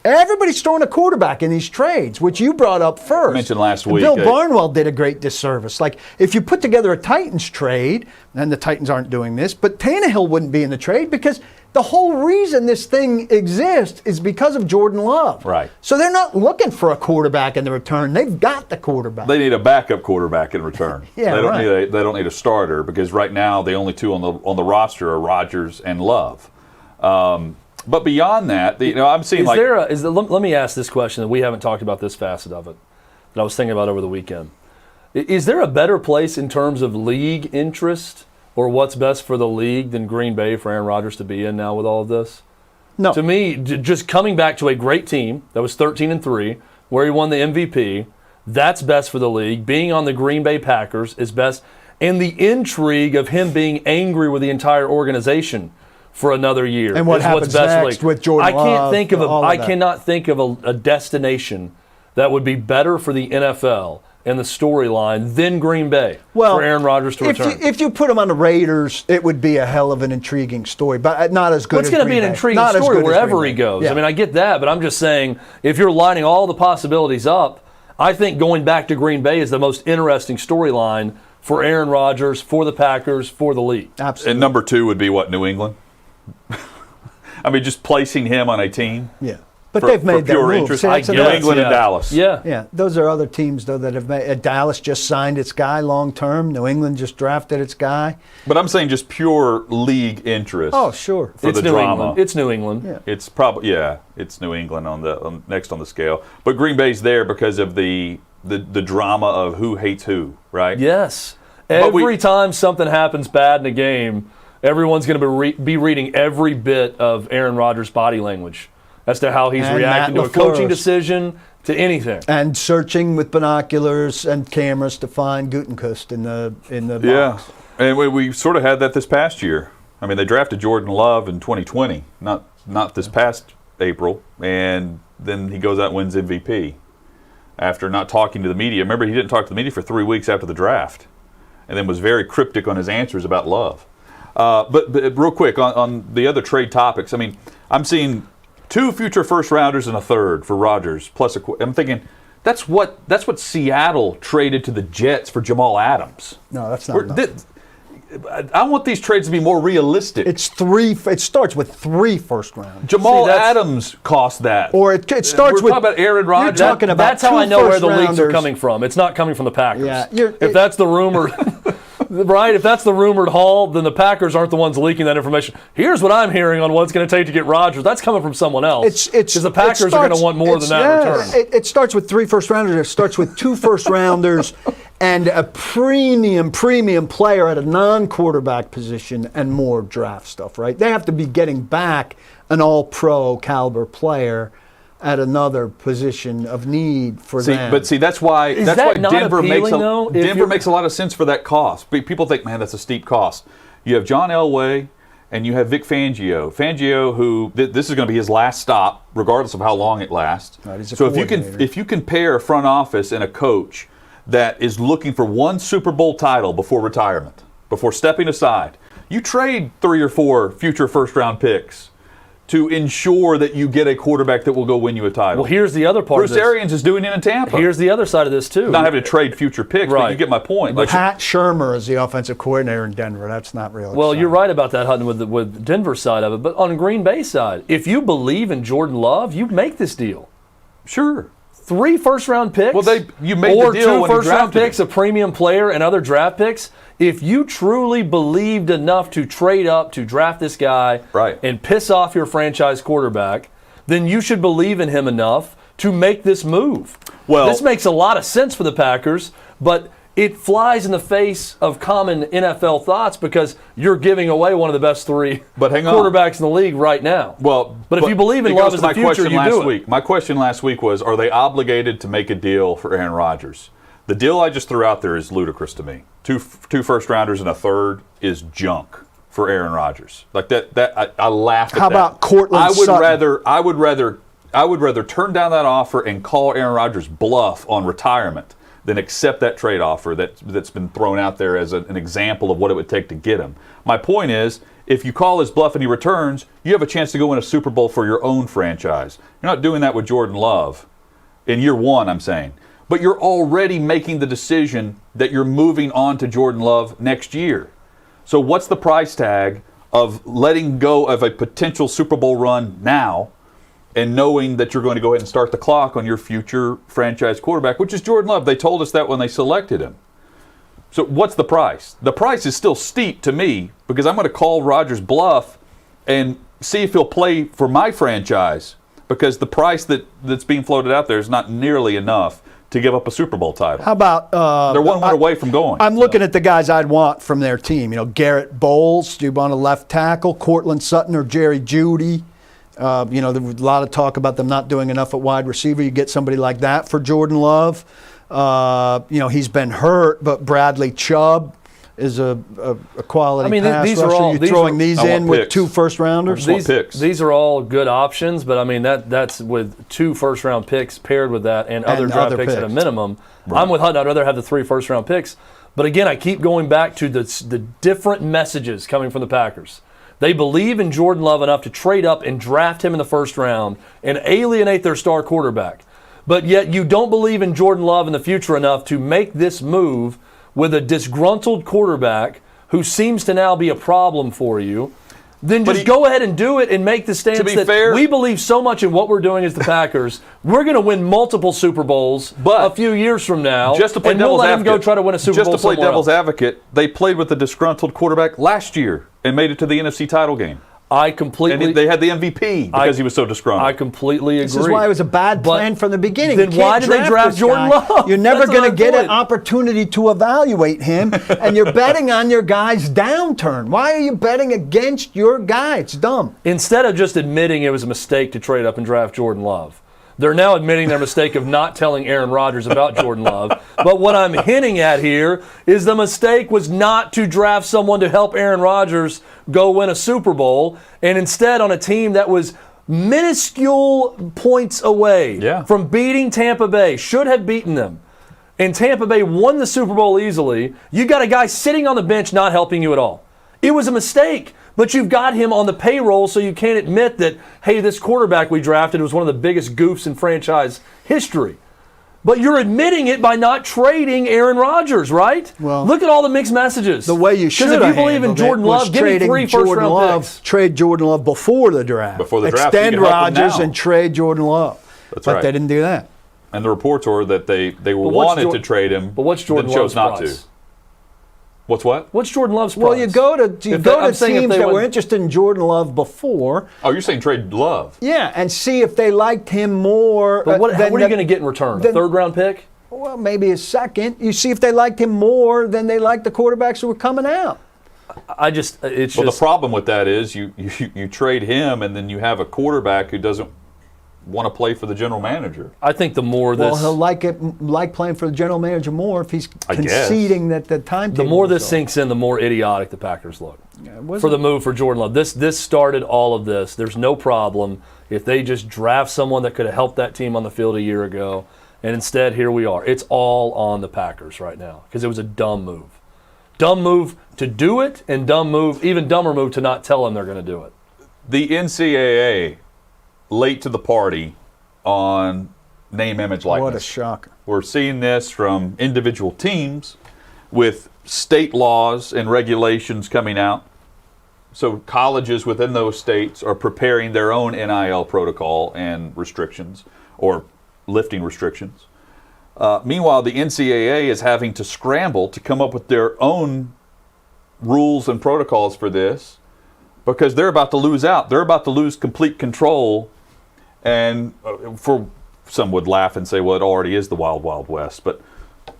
Everybody's throwing a quarterback in these trades, which you brought up first.
Mentioned last week.
Bill Barnwell did a great disservice. Like, if you put together a Titans trade, and the Titans aren't doing this, but Tannehill wouldn't be in the trade because the whole reason this thing exists is because of Jordan Love.
Right.
So they're not looking for a quarterback in the return. They've got the quarterback.
They need a backup quarterback in return.
Yeah,
they don't need a starter because right now the only two on the roster are Rodgers and Love. But beyond that, I'm seeing
let me ask this question, and we haven't talked about this facet of it that I was thinking about over the weekend. Is there a better place in terms of league interest or what's best for the league than Green Bay for Aaron Rodgers to be in now with all of this?
No.
To me, just coming back to a great team that was 13-3, where he won the MVP, that's best for the league. Being on the Green Bay Packers is best. And the intrigue of him being angry with the entire organization for another year.
And what happens next with Jordan Love?
I cannot think of a destination that would be better for the NFL and the storyline than Green Bay for Aaron Rodgers to return.
If you put him on the Raiders, it would be a hell of an intriguing story, but not as good as Green Bay.
It's going to be an intriguing story wherever he goes. Yeah. I mean, I get that, but I'm just saying, if you're lining all the possibilities up, I think going back to Green Bay is the most interesting storyline for Aaron Rodgers, for the Packers, for the league.
Absolutely.
And number two would be what, New England? I mean, just placing him on a team.
Yeah, but they've made their move.
New England and Dallas.
Yeah. Those are other teams though that have made. Dallas just signed its guy long term. New England just drafted its guy.
But I'm saying just pure league interest.
Oh, sure.
For the drama. It's New England.
Yeah.
It's probably it's New England next on the scale. But Green Bay's there because of the drama of who hates who, right?
Yes. Every time something happens bad in a game, everyone's going to be reading every bit of Aaron Rodgers' body language as to how he's reacting to a coaching decision, to anything.
And searching with binoculars and cameras to find Gutekunst in the box.
Yeah, and we sort of had that this past year. I mean, they drafted Jordan Love in 2020, not this past April, and then he goes out and wins MVP after not talking to the media. Remember, he didn't talk to the media for 3 weeks after the draft, and then was very cryptic on his answers about Love. But real quick, on the other trade topics, I mean, I'm seeing 2 future first-rounders and a third for Rodgers, plus I'm thinking, that's what Seattle traded to the Jets for Jamal Adams.
No, that's not enough.
I want these trades to be more realistic.
It starts with 3 first rounds.
Jamal Adams cost that.
Or it starts with.
We're talking about Aaron Rodgers.
You're talking about
that's how I know where the leagues are coming from. It's not coming from the Packers.
Yeah,
if that's the rumor, Right? If that's the rumored haul, then the Packers aren't the ones leaking that information. Here's what I'm hearing on what it's going to take to get Rodgers. That's coming from someone else. Because the Packers are going to want more than that in return.
It starts with 3 first-rounders. It starts with 2 first-rounders and a premium player at a non-quarterback position and more draft stuff, right? They have to be getting back an all-pro caliber player at another position of need for them.
But that's why
not
Denver makes
appealing, though,
Denver makes a lot of sense for that cost. People think, man, that's a steep cost. You have John Elway and you have Vic Fangio. Fangio, who this is going to be his last stop, regardless of how long it lasts.
Right, he's a
so
coordinator.
if you can pair a front office and a coach that is looking for one Super Bowl title before retirement, before stepping aside, you trade 3 or 4 future first-round picks to ensure that you get a quarterback that will go win you a title.
Well, here's the other part
Bruce
of this.
Arians is doing it in Tampa.
Here's the other side of this, too.
Not having to trade future picks, but you get my point. Like,
Pat Shurmur is the offensive coordinator in Denver. That's not real.
Well, you're right about that, Hutton, with Denver side of it. But on Green Bay side, if you believe in Jordan Love, you make this deal.
Sure.
3 first-round picks,
Well, you made the deal
or 2
when you
first-round
drafted
picks, a premium player, and other draft picks. If you truly believed enough to trade up to draft this guy and piss off your franchise quarterback, then you should believe in him enough to make this move.
Well,
this makes a lot of sense for the Packers, but it flies in the face of common NFL thoughts because you're giving away one of the best 3 quarterbacks in the league right now.
Well,
but if you believe in Love as the future, you do it.
My question last week was, are they obligated to make a deal for Aaron Rodgers? The deal I just threw out there is ludicrous to me. Two first-rounders and a third is junk for Aaron Rodgers. Like that I laughed at that.
How about Cortland Sutton?
I would rather turn down that offer and call Aaron Rodgers bluff on retirement than accept that trade offer that's been thrown out there as an example of what it would take to get him. My point is, if you call his bluff and he returns, you have a chance to go win a Super Bowl for your own franchise. You're not doing that with Jordan Love in year 1, I'm saying. But you're already making the decision that you're moving on to Jordan Love next year. So what's the price tag of letting go of a potential Super Bowl run now and knowing that you're going to go ahead and start the clock on your future franchise quarterback, which is Jordan Love? They told us that when they selected him. So what's the price? The price is still steep to me because I'm going to call Rodgers bluff and see if he'll play for my franchise because the price that's being floated out there is not nearly enough to give up a Super Bowl title.
How about
they're one win away from going.
I'm looking at the guys I'd want from their team. Garrett Bowles, do you want a left tackle? Cortland Sutton or Jerry Jeudy? There was a lot of talk about them not doing enough at wide receiver. You get somebody like that for Jordan Love. He's been hurt, but Bradley Chubb is a quality pass
these
rusher.
are all
You're throwing these in with
picks.
2 first-rounders?
These are all good options, but that's with 2 first-round picks paired with that and other draft picks at a minimum. Right. I'm with Hutton. I'd rather have the 3 first-round picks. But again, I keep going back to the different messages coming from the Packers. They believe in Jordan Love enough to trade up and draft him in the first round and alienate their star quarterback. But yet you don't believe in Jordan Love in the future enough to make this move with a disgruntled quarterback who seems to now be a problem for you. Then just go ahead and do it and make the stance that we believe so much in what we're doing as the Packers. We're going to win multiple Super Bowls a few years from now.
Just to play devil's
let
advocate,
him go try to win a Super Bowl
just to play devil's
else.
advocate, they played with the disgruntled quarterback last year and made it to the NFC title game.
And
they had the MVP because he was so disgruntled.
I completely agree.
This is why it was a bad plan from the beginning.
Then why did they draft Jordan Love?
You're never going to get an opportunity to evaluate him, and you're betting on your guy's downturn. Why are you betting against your guy? It's dumb.
Instead of just admitting it was a mistake to trade up and draft Jordan Love, they're now admitting their mistake of not telling Aaron Rodgers about Jordan Love. But what I'm hinting at here is the mistake was not to draft someone to help Aaron Rodgers go win a Super Bowl, and instead on a team that was minuscule points away from beating Tampa Bay, should have beaten them. And Tampa Bay won the Super Bowl easily. You got a guy sitting on the bench not helping you at all. It was a mistake. But you've got him on the payroll, so you can't admit that, hey, this quarterback we drafted was one of the biggest goofs in franchise history. But you're admitting it by not trading Aaron Rodgers, right? Well, look at all the mixed messages.
The way you should have
Because if you believe in Jordan Love, give me 3 first-round picks.
Trade Jordan Love before the draft.
Before the draft,
extend Rodgers and trade Jordan Love.
That's
but they didn't do that.
And the reports were that they wanted to trade him,
but what's Jordan Love's
chose not
price?
to. What's what?
What's Jordan Love's price?
Well, you go to teams that were interested in Jordan Love before.
Oh, you're saying trade Love?
Yeah, and see if they liked him more.
But what are you going to get in return? A third-round pick?
Well, maybe a second. You see if they liked him more than they liked the quarterbacks who were coming out.
The problem with that is you trade him and then you have a quarterback who doesn't want to play for the general manager.
I think the more this...
Well, he'll like playing for the general manager more if he's conceding that the timetable...
The more this sinks in, the more idiotic the Packers look for the move for Jordan Love. This started all of this. There's no problem if they just draft someone that could have helped that team on the field a year ago, and instead here we are. It's all on the Packers right now because it was a dumb move. Dumb move to do it, and even dumber move to not tell them they're going to do it.
The NCAA... late to the party on name, image, likeness.
What a shocker.
We're seeing this from individual teams with state laws and regulations coming out. So colleges within those states are preparing their own NIL protocol and restrictions or lifting restrictions. Meanwhile, the NCAA is having to scramble to come up with their own rules and protocols for this because they're about to lose out. They're about to lose complete control. And for some would laugh and say, well, it already is the Wild Wild West. But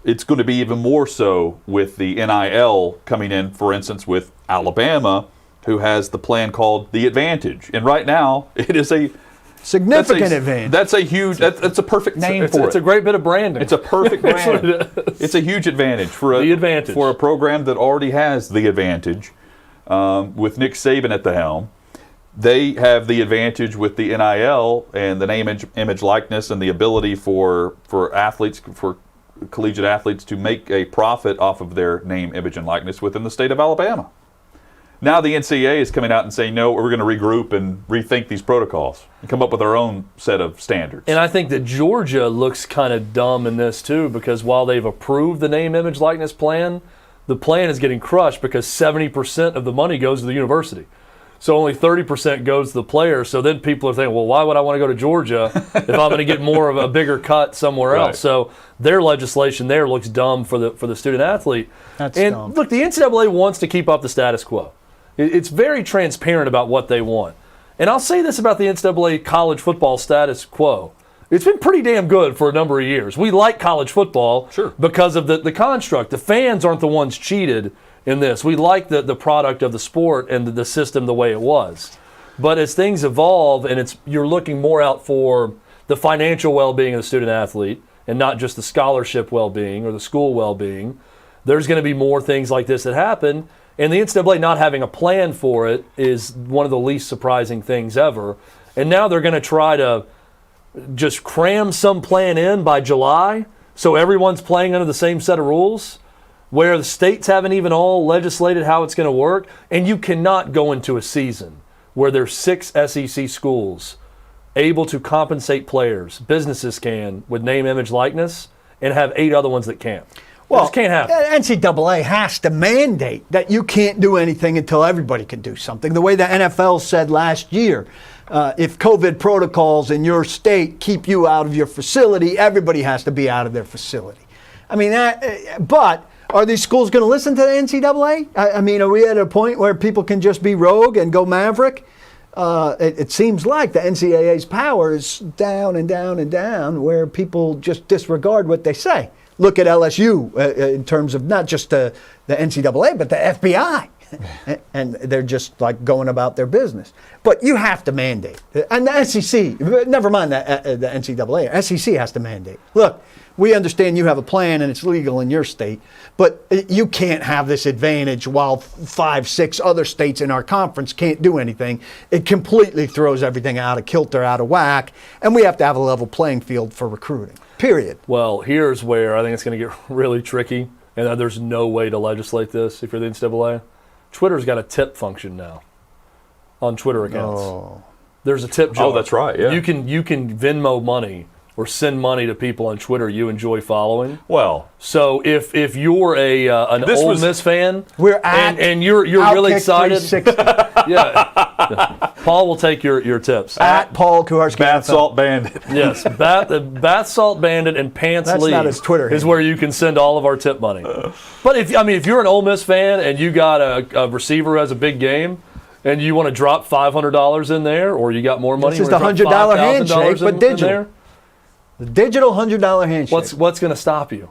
it's going to be even more so with the NIL coming in, for instance, with Alabama, who has the plan called the Advantage. And right now, it is a
significant advantage.
That's a huge, that's a perfect name for it.
It's a great bit of branding.
It's a perfect brand. It's a huge advantage for a program that already has the advantage with Nick Saban at the helm. They have the advantage with the NIL and the name, image, likeness, and the ability for athletes, for collegiate athletes to make a profit off of their name, image, and likeness within the state of Alabama. Now the NCAA is coming out and saying, no, we're going to regroup and rethink these protocols and come up with our own set of standards.
And I think that Georgia looks kind of dumb in this too, because while they've approved the name, image, likeness plan, the plan is getting crushed because 70% of the money goes to the university. So only 30% goes to the player. So then people are thinking, well, why would I want to go to Georgia if I'm going to get more of a bigger cut somewhere else? So their legislation there looks dumb for the student athlete.
That's
and
dumb.
Look, the NCAA wants to keep up the status quo. It's very transparent about what they want. And I'll say this about the NCAA college football status quo. It's been pretty damn good for a number of years. We like college football because of the construct. The fans aren't the ones cheated in this. We like the product of the sport and the system the way it was. But as things evolve and you're looking more out for the financial well-being of the student athlete and not just the scholarship well-being or the school well-being, there's going to be more things like this that happen. And the NCAA not having a plan for it is one of the least surprising things ever. And now they're going to try to just cram some plan in by July so everyone's playing under the same set of rules, where the states haven't even all legislated how it's going to work. And you cannot go into a season where there's 6 SEC schools able to compensate players, businesses can, with name, image, likeness, and have 8 other ones that can't. Well, it just can't happen.
NCAA has to mandate that you can't do anything until everybody can do something. The way the NFL said last year, if COVID protocols in your state keep you out of your facility, everybody has to be out of their facility. I mean, but are these schools going to listen to the NCAA? I mean, are we at a point where people can just be rogue and go maverick? It seems like the NCAA's power is down and down and down, where people just disregard what they say. Look at LSU in terms of not just the NCAA, but the FBI. And they're just like going about their business. But you have to mandate. And the SEC, never mind the NCAA, SEC has to mandate. Look, we understand you have a plan and it's legal in your state, but you can't have this advantage while 5, 6 other states in our conference can't do anything. It completely throws everything out of kilter, out of whack, and we have to have a level playing field for recruiting, period.
Well, here's where I think it's going to get really tricky, and there's no way to legislate this if you're the NCAA. Twitter's got a tip function now on Twitter accounts.
Oh.
There's a tip jar.
Oh, that's right, yeah.
You can Venmo money or send money to people on Twitter you enjoy following.
Well,
so if you're an Ole Miss fan,
we're at
and you're really excited,
yeah,
Paul will take your tips.
At Paul Kuharski.
Bath Salt Bandit.
Yes, Bath Salt Bandit and Pants
That's
Lee
not his Twitter
is
handle.
where you can send all of our tip money. But if you're an Ole Miss fan and you got a receiver who has a big game and you want to drop $500 in there, or you got more money,
This is
you
the
wanna drop
$100
$5,000
handshake, but
in
digital.
there,
The digital $100 handshake.
what's going to stop you?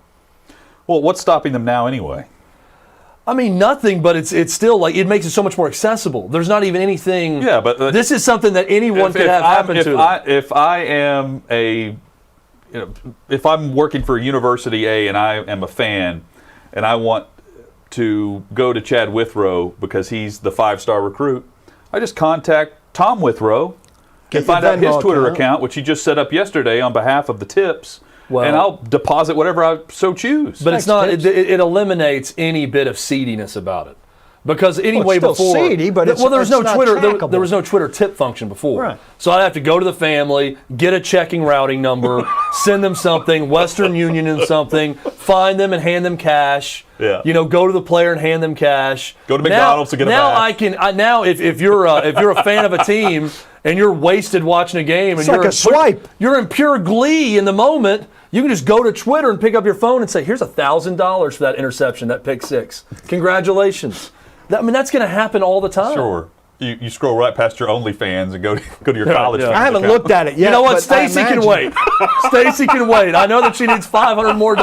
Well, what's stopping them now anyway?
I mean, nothing, but it's still like it makes it so much more accessible. There's not even anything.
Yeah, but
this is something that anyone could have happen to them.
If I am if I'm working for University A and I am a fan, and I want to go to Chad Withrow because he's the 5-star recruit, I just contact Tom Withrow and find out his Twitter account, which he just set up yesterday on behalf of the tips.
Well,
and I'll deposit whatever I so choose.
But it's not. It eliminates any bit of seediness about it, because anyway
it's still
before,
seedy, but
there was no
not
Twitter.
trackable.
There was no Twitter tip function before.
Right.
So I'd have to go to the family, get a checking routing number, send them something, Western Union and something, find them and hand them cash.
Yeah.
Go to the player and hand them cash.
Go to McDonald's to get a bag.
If you're a fan of a team and you're wasted watching a game,
It's
and
like a swipe.
you're in pure glee in the moment. You can just go to Twitter and pick up your phone and say, "Here's $1,000 for that interception, that pick six. Congratulations." That's going to happen all the time.
Sure. You scroll right past your OnlyFans and go to your college.
yeah.
fans
I haven't
account.
looked at it yet.
You know what?
but
Stacy
I
can
imagine-
wait. Stacy can wait. I know that she needs $500 more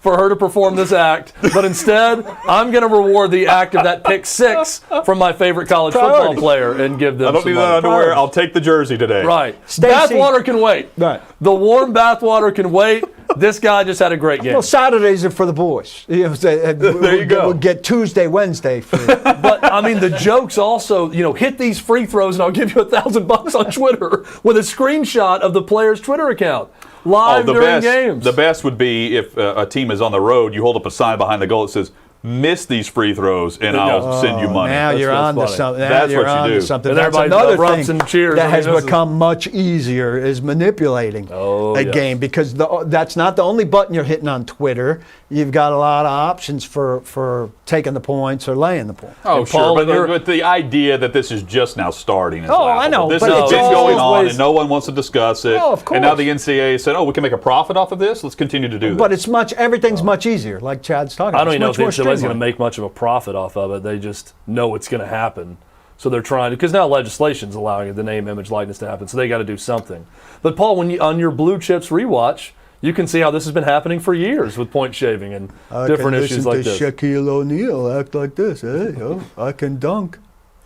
for her to perform this act, but instead, I'm going to reward the act of that pick six from my favorite college football
Priority.
player and give them
I don't
some
need that
money.
underwear. I'll take the jersey today.
Right.
Stacy-
Bathwater can wait.
Right.
The warm bathwater can wait. This guy just had a great game.
Well, Saturdays are for the boys. There
you go.
We'll get Tuesday, Wednesday for
But the jokes also, hit these free throws and I'll give you $1,000 on Twitter with a screenshot of the player's Twitter account live during games.
The best would be if a team is on the road, you hold up a sign behind the goal that says, "Miss these free throws and I'll send you money."
Now you're
what's
on to
funny.
something.
That's what you do.
Something.
And
That's
everybody
another
erupts
thing
and cheers.
that
I mean,
has
this is-
become much easier is manipulating a
yes.
game, because that's not the only button you're hitting on Twitter. You've got a lot of options for taking the points or laying the points.
Oh,
And
sure.
Paul,
But the idea that this is just now starting is
Oh,
laughable.
I know,
This
but
has
it's
been going on
always-
and no one wants to discuss it.
Oh, of
And now
course.
the NCAA said, "Oh, we can make a profit off of this. Let's continue to do this."
But it's everything's much easier, like Chad's talking about.
I don't even know if the
It's much
NCAA
more
is going to
streamlined.
make much of a profit off of it. They just know it's going to happen. So they're trying to, because now legislation's allowing the name, image, likeness to happen. So they got to do something. But Paul, when you on your Blue Chips rewatch, you can see how this has been happening for years with point shaving and different issues like this.
Shaquille O'Neal act like this. Hey, I can dunk.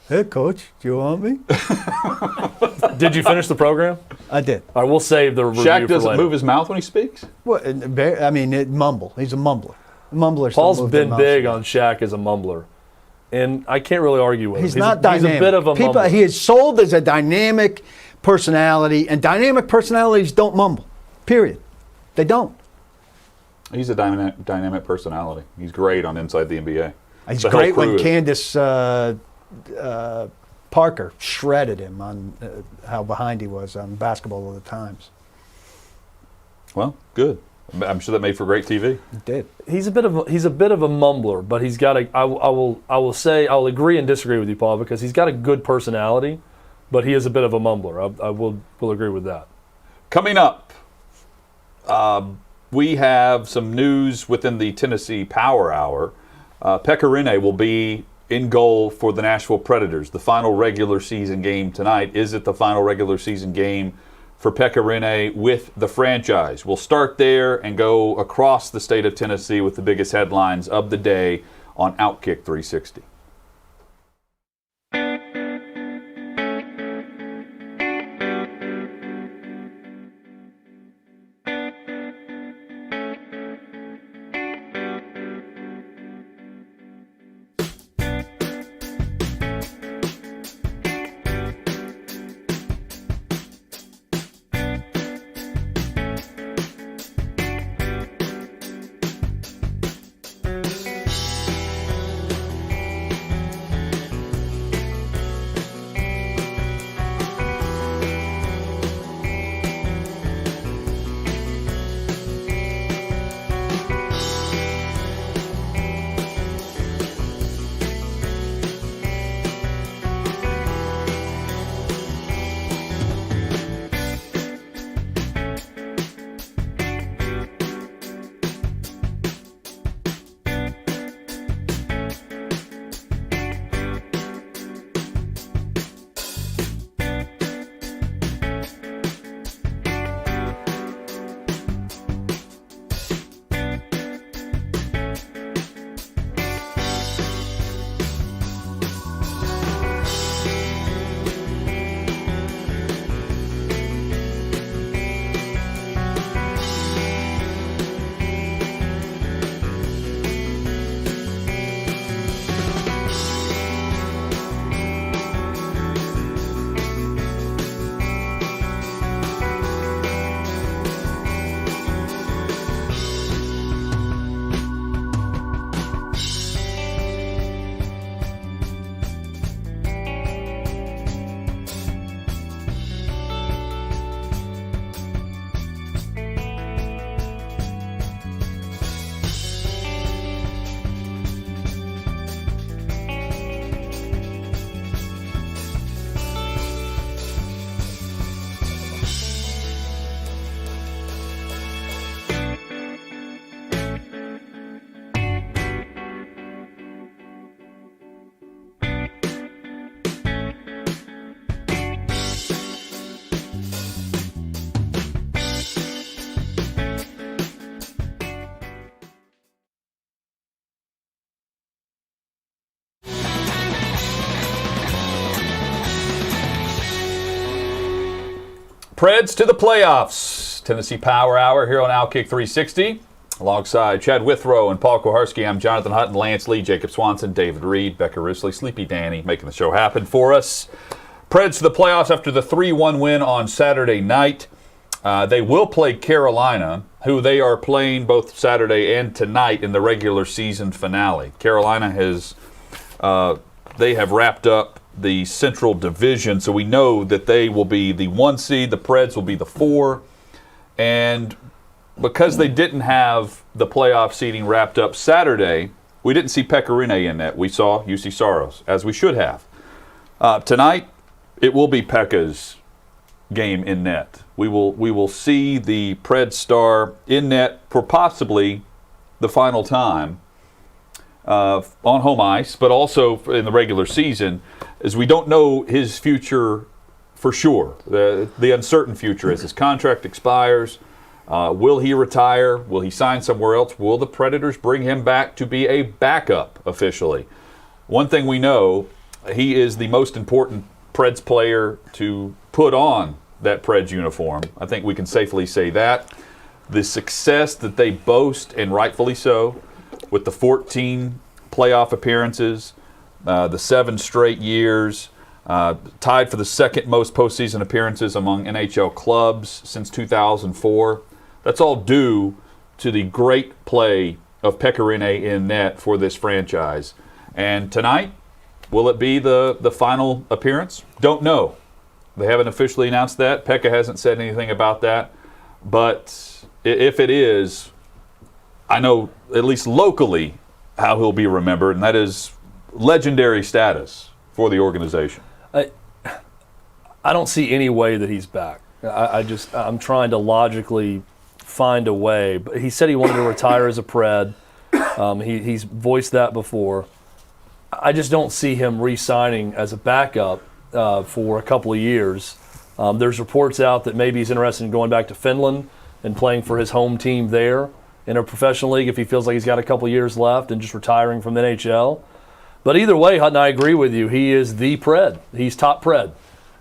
Hey, coach, do you want me?
Did you finish the program?
I did.
All right, we'll save the review
Shaq
for
doesn't
later.
move his mouth when he speaks.
Well, mumble. He's a mumbler. Mumblers.
Paul's
don't move their
been
mouths.
big on Shaq as a mumbler, and I can't really argue with him.
He's not dynamic.
He's a bit of a mumbler.
He is sold as a dynamic personality, and dynamic personalities don't mumble. Period. They don't.
He's a dynamic personality. He's great on Inside the NBA.
He's
The whole
great when
crew is.
Candace Parker shredded him on how behind he was on Basketball of the Times.
Well, good. I'm sure that made for great TV.
He did.
He's a bit of a mumbler, but he's got a. I will agree and disagree with you, Paul, because he's got a good personality, but he is a bit of a mumbler. I will agree with that.
Coming up, we have some news within the Tennessee Power Hour. Pekka Rinne will be in goal for the Nashville Predators. The final regular season game tonight. Is it the final regular season game for Pekka Rinne with the franchise? We'll start there and go across the state of Tennessee with the biggest headlines of the day on OutKick 360. Preds to the playoffs. Tennessee Power Hour here on OutKick 360. Alongside Chad Withrow and Paul Koharski, I'm Jonathan Hutton, Lance Lee, Jacob Swanson, David Reed, Becca Risley, Sleepy Danny, making the show happen for us. Preds to the playoffs after the 3-1 win on Saturday night. They will play Carolina, who they are playing both Saturday and tonight in the regular season finale. Carolina they have wrapped up the Central Division, so we know that they will be the 1 seed, the Preds will be the 4, and because they didn't have the playoff seeding wrapped up Saturday, we didn't see Pekka Rinne in net. We saw UC Saros, as we should have. Tonight, it will be Pekka's game in net. We will see the Pred star in net for possibly the final time on home ice, but also in the regular season, as we don't know his future for sure. The uncertain future as his contract expires. Will he retire? Will he sign somewhere else? Will the Predators bring him back to be a backup officially? One thing we know, he is the most important Preds player to put on that Preds uniform. I think we can safely say that. The success that they boast, and rightfully so, with the 14 playoff appearances, the 7 straight years, tied for the second most postseason appearances among NHL clubs since 2004. That's all due to the great play of Pekka Rinne in net for this franchise. And tonight, will it be the final appearance? Don't know. They haven't officially announced that. Pekka hasn't said anything about that. But if it is, I know at least locally how he'll be remembered, and that is legendary status for the organization.
I don't see any way that he's back. I'm trying to logically find a way. But he said he wanted to retire as a Pred. He's voiced that before. I just don't see him re-signing as a backup for a couple of years. There's reports out that maybe he's interested in going back to Finland and playing for his home team there in a professional league if he feels like he's got a couple of years left and just retiring from the NHL. But either way, Hutton, I agree with you. He is the Pred. He's top Pred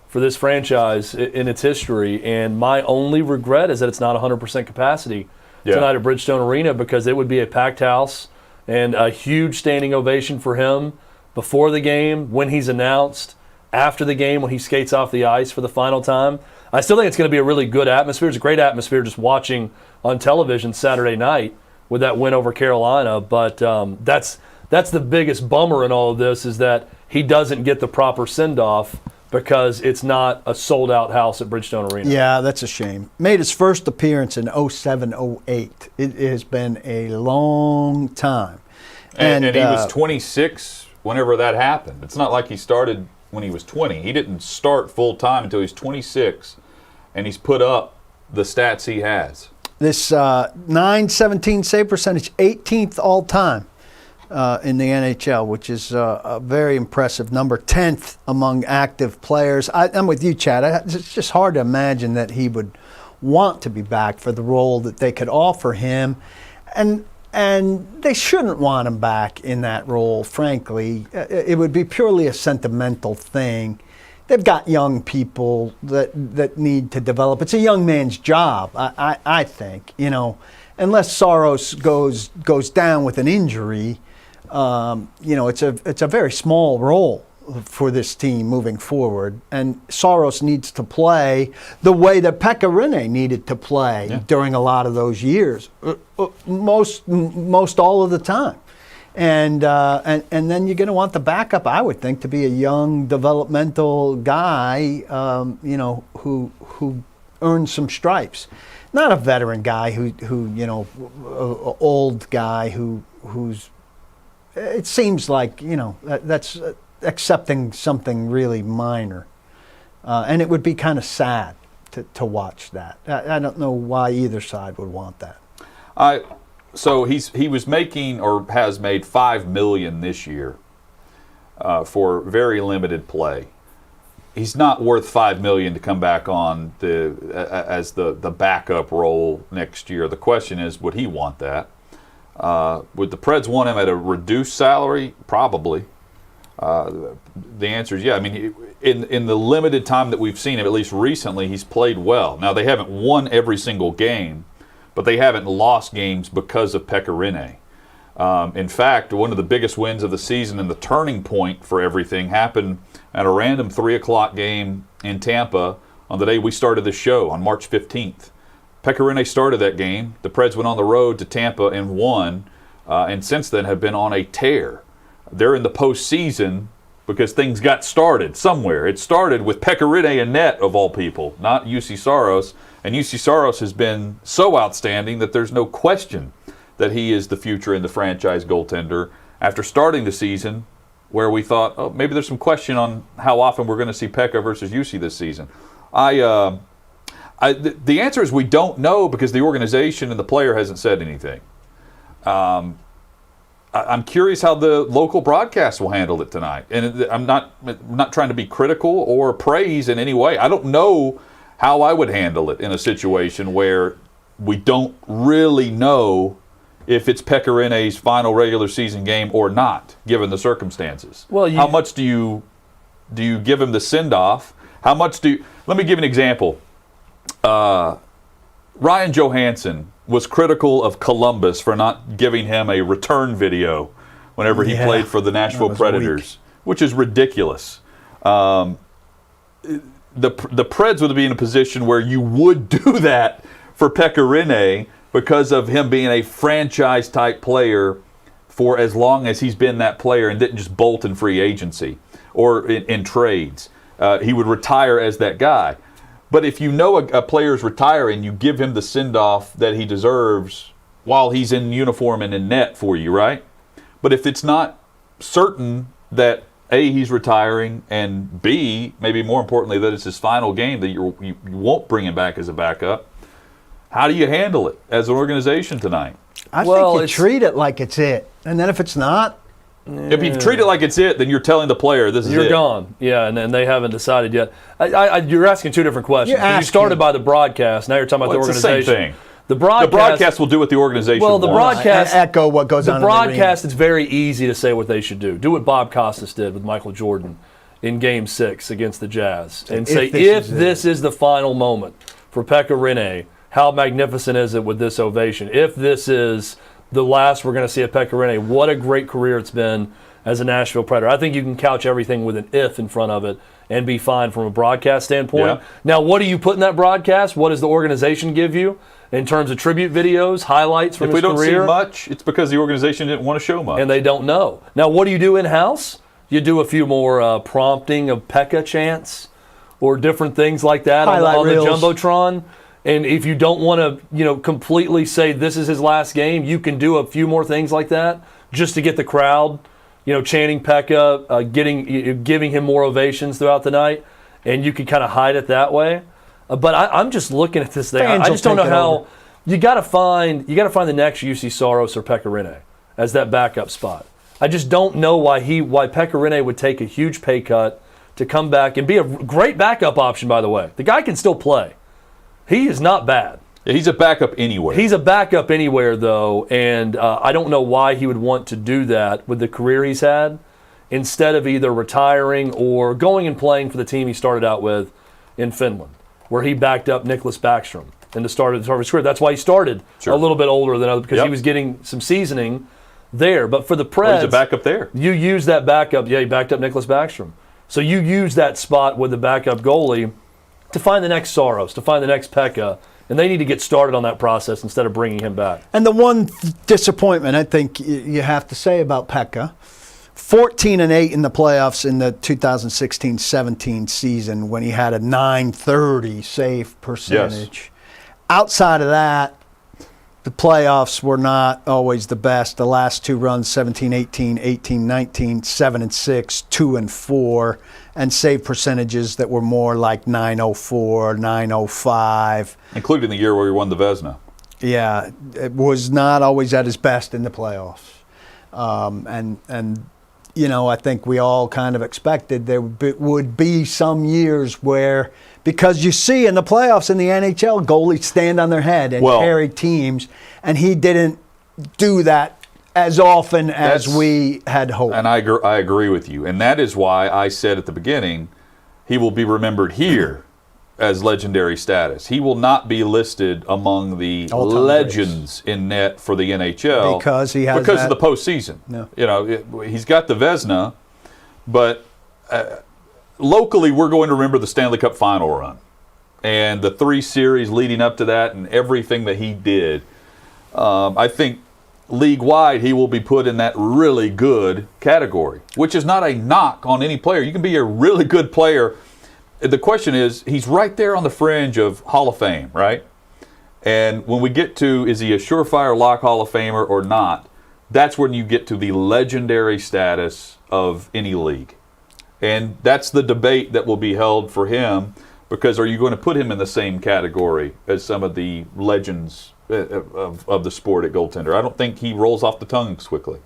for this franchise in its history. And my only regret is that it's not 100% capacity tonight at Bridgestone Arena, because it would be a packed house and a huge standing ovation for him before the game, when he's announced, after the game, when he skates off the ice for the final time. I still think it's going to be a really good atmosphere. It's a great atmosphere just watching on television Saturday night with that win over Carolina. But that's the biggest bummer in all of this, is that he doesn't get the proper send-off because it's not a sold-out house at Bridgestone Arena.
Yeah, that's a shame. Made his first appearance in 07-08. It has been a long time.
And he was 26 whenever that happened. It's not like he started when he was 20. He didn't start full-time until he was 26, and he's put up the stats he has.
This .917 save percentage, 18th all-time in the NHL, which is a very impressive number, 10th among active players. I'm with you, Chad. It's just hard to imagine that he would want to be back for the role that they could offer him. And they shouldn't want him back in that role, frankly. It would be purely a sentimental thing. They've got young people that need to develop. It's a young man's job, I think. You know, unless Saros goes down with an injury, it's a very small role for this team moving forward. And Saros needs to play the way that Pekka Rinne needed to play during a lot of those years, most all of the time. And then you're going to want the backup, I would think, to be a young developmental guy, who earns some stripes. Not a veteran guy who old guy who's. It seems like that's accepting something really minor, and it would be kind of sad to watch that. I don't know why either side would want that.
So he was making, or has made, $5 million this year for very limited play. He's not worth $5 million to come back on as the backup role next year. The question is, would he want that? Would the Preds want him at a reduced salary? Probably. The answer is yeah. I mean, in the limited time that we've seen him, at least recently, he's played well. Now, they haven't won every single game, but they haven't lost games because of Pekka Rinne. In fact, one of the biggest wins of the season and the turning point for everything happened at a random 3 o'clock game in Tampa on the day we started the show on March 15th. Pekka Rinne started that game. The Preds went on the road to Tampa and won, and since then have been on a tear. They're in the postseason because things got started somewhere. It started with Pekka Rinne and net, of all people, not UC Saros. And UC Saros has been so outstanding that there's no question that he is the future in the franchise goaltender after starting the season where we thought, oh, maybe there's some question on how often we're going to see Pekka versus UC this season. The answer is we don't know because the organization and the player hasn't said anything. I'm curious how the local broadcast will handle it tonight. And I'm not trying to be critical or praise in any way. I don't know how I would handle it in a situation where we don't really know if it's Pekka Rinne's final regular season game or not, given the circumstances.
Well,
how much do you give him the send-off? How much do you... Let me give an example. Ryan Johansson was critical of Columbus for not giving him a return video whenever he played for the Nashville Predators, which is ridiculous. The Preds would be in a position where you would do that for Pekka Rinne because of him being a franchise-type player for as long as he's been that player and didn't just bolt in free agency or in trades. He would retire as that guy. But if you know a player's retiring, you give him the send-off that he deserves while he's in uniform and in net for you, right? But if it's not certain that A, he's retiring, and B, maybe more importantly, that it's his final game, that you won't bring him back as a backup, how do you handle it as an organization tonight?
I think you treat it like it's it. And then if it's not,
if you treat it like it's it, then you're telling the player this is
you're
it.
gone. Yeah, and they haven't decided yet. You're asking two different questions. You started by the broadcast. Now you're talking about the organization.
It's the same thing.
The broadcast
will do what the organization
wants. Well, the broadcast
echo what goes on.
The broadcast, it's very easy to say what they should do. Do what Bob Costas did with Michael Jordan in Game 6 against the Jazz, and say if this is the final moment for Pekka Rinne, how magnificent is it with this ovation? If this is the last we're going to see at Pekka Rinne, what a great career it's been as a Nashville Predator. I think you can couch everything with an if in front of it and be fine from a broadcast standpoint.
Yeah.
Now, what do you put in that broadcast? What does the organization give you in terms of tribute videos, highlights from his career?
If we don't see much, it's because the organization didn't want to show much.
And they don't know. Now, what do you do in-house? You do a few more prompting of Pekka chants or different things like that on the Jumbotron. And if you don't want to, completely say this is his last game, you can do a few more things like that just to get the crowd, chanting Pekka, giving him more ovations throughout the night, and you can kind of hide it that way. But I'm just looking at this thing. I just don't know how. You got to find the next UC Saros or Pekka Rinne as that backup spot. I just don't know why Pekka Rinne would take a huge pay cut to come back and be a great backup option. By the way, the guy can still play. He is not bad.
Yeah, he's a backup anywhere.
He's a backup anywhere, though, and I don't know why he would want to do that with the career he's had instead of either retiring or going and playing for the team he started out with in Finland, where he backed up Nicholas Backstrom in the start of his career. That's why he started a little bit older than others, because he was getting some seasoning there. But for the Preds,
he's a backup there.
You use that backup. Yeah, he backed up Nicholas Backstrom. So you use that spot with the backup goalie to find the next Saros, to find the next Pekka, and they need to get started on that process instead of bringing him back.
And the one disappointment I think you have to say about Pekka, 14-8 in the playoffs in the 2016-17 season when he had a .930 save percentage.
Yes.
Outside of that, the playoffs were not always the best. The last two runs, 17-18, 18-19, 7-6, 2-4, and save percentages that were more like .904, .905.
Including the year where he won the Vezina.
Yeah, it was not always at his best in the playoffs. I think we all kind of expected there would be some years where, because you see in the playoffs in the NHL, goalies stand on their head and carry teams, and he didn't do that as often as we had hoped.
And I agree with you. And that is why I said at the beginning, he will be remembered here as legendary status. He will not be listed among the
All-time
legends in net for the NHL
because he has
of the postseason.
No.
You know, he's got the Vezina, but locally we're going to remember the Stanley Cup final run and the 3 series leading up to that and everything that he did. I think league-wide he will be put in that really good category, which is not a knock on any player. You can be a really good player. The question is, he's right there on the fringe of Hall of Fame, right? And when we get to, is he a surefire lock Hall of Famer or not, that's when you get to the legendary status of any league. And that's the debate that will be held for him, because are you going to put him in the same category as some of the legends of the sport at goaltender? I don't think he rolls off the tongue quickly.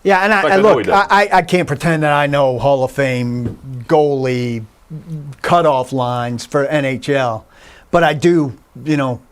Yeah, and
I know he does.
I can't pretend that I know Hall of Fame goalie cutoff lines for NHL, but I do,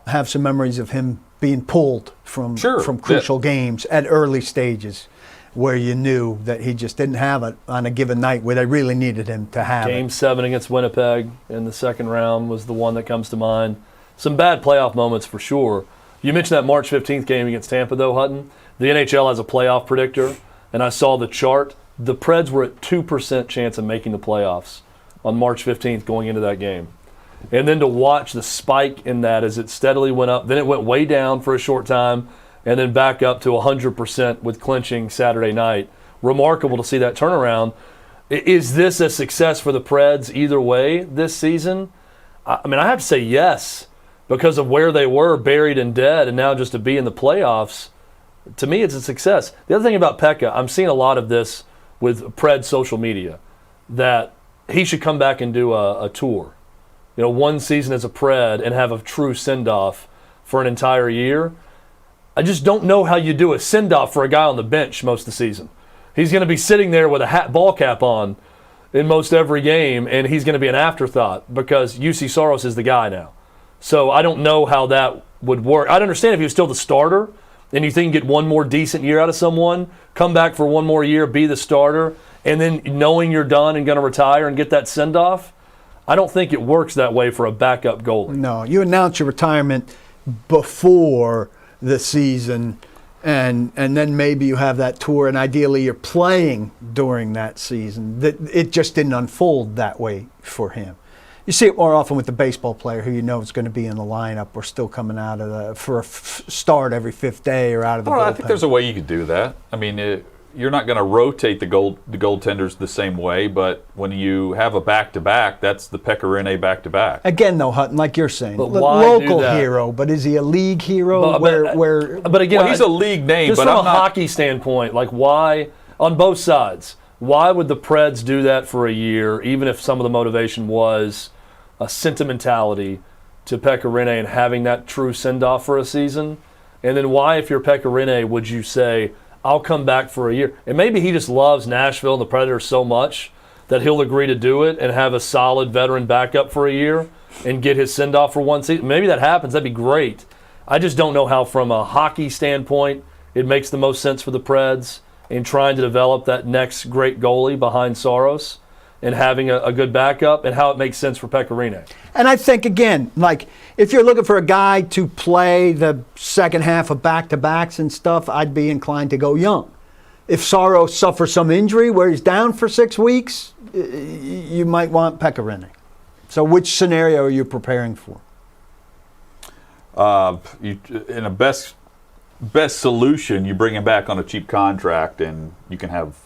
have some memories of him being pulled from crucial games at early stages where you knew that he just didn't have it on a given night where they really needed him to have it.
Game 7 against Winnipeg in the second round was the one that comes to mind. Some bad playoff moments for sure. You mentioned that March 15th game against Tampa, though, Hutton. The NHL has a playoff predictor, and I saw the chart. The Preds were at 2% chance of making the playoffs on March 15th going into that game. And then to watch the spike in that as it steadily went up, then it went way down for a short time, and then back up to 100% with clinching Saturday night. Remarkable to see that turnaround. Is this a success for the Preds either way this season? I mean, I have to say yes, because of where they were buried and dead, and now just to be in the playoffs, to me it's a success. The other thing about Pekka, I'm seeing a lot of this with Preds social media, that he should come back and do a tour. One season as a Pred and have a true send-off for an entire year. I just don't know how you do a send-off for a guy on the bench most of the season. He's going to be sitting there with a ball cap on in most every game, and he's going to be an afterthought because UC Saros is the guy now. So I don't know how that would work. I'd understand if he was still the starter and you think you can get one more decent year out of someone, come back for one more year, be the starter, and then knowing you're done and going to retire and get that send-off. I don't think it works that way for a backup goalie.
No, you announce your retirement before the season, and then maybe you have that tour, and ideally you're playing during that season. It just didn't unfold that way for him. You see it more often with the baseball player who you know is going to be in the lineup or still coming out of for a start every 5th day or out of the bullpen.
I think there's a way you could do that. I mean, you're not going to rotate the goaltenders the same way, but when you have a back-to-back, that's the Pekka Rinne back-to-back.
Again, though, Hutton, like you're saying,
but why
local
do that?
Hero, but is he a league hero?
But again,
he's a league name.
Just
but
from a hockey standpoint, like why, on both sides, why would the Preds do that for a year, even if some of the motivation was a sentimentality to Pekka Rinne and having that true send-off for a season? And then why, if you're Pekka Rinne, would you say, I'll come back for a year? And maybe he just loves Nashville and the Predators so much that he'll agree to do it and have a solid veteran backup for a year and get his send-off for one season. Maybe that happens. That'd be great. I just don't know how, from a hockey standpoint, it makes the most sense for the Preds in trying to develop that next great goalie behind Saros and having a good backup, and how it makes sense for Pekka Rinne.
And I think, again, like, if you're looking for a guy to play the second half of back-to-backs and stuff, I'd be inclined to go young. If Saros suffers some injury where he's down for 6 weeks, you might want Pekka Rinne. So which scenario are you preparing for?
In a best solution, you bring him back on a cheap contract and you can have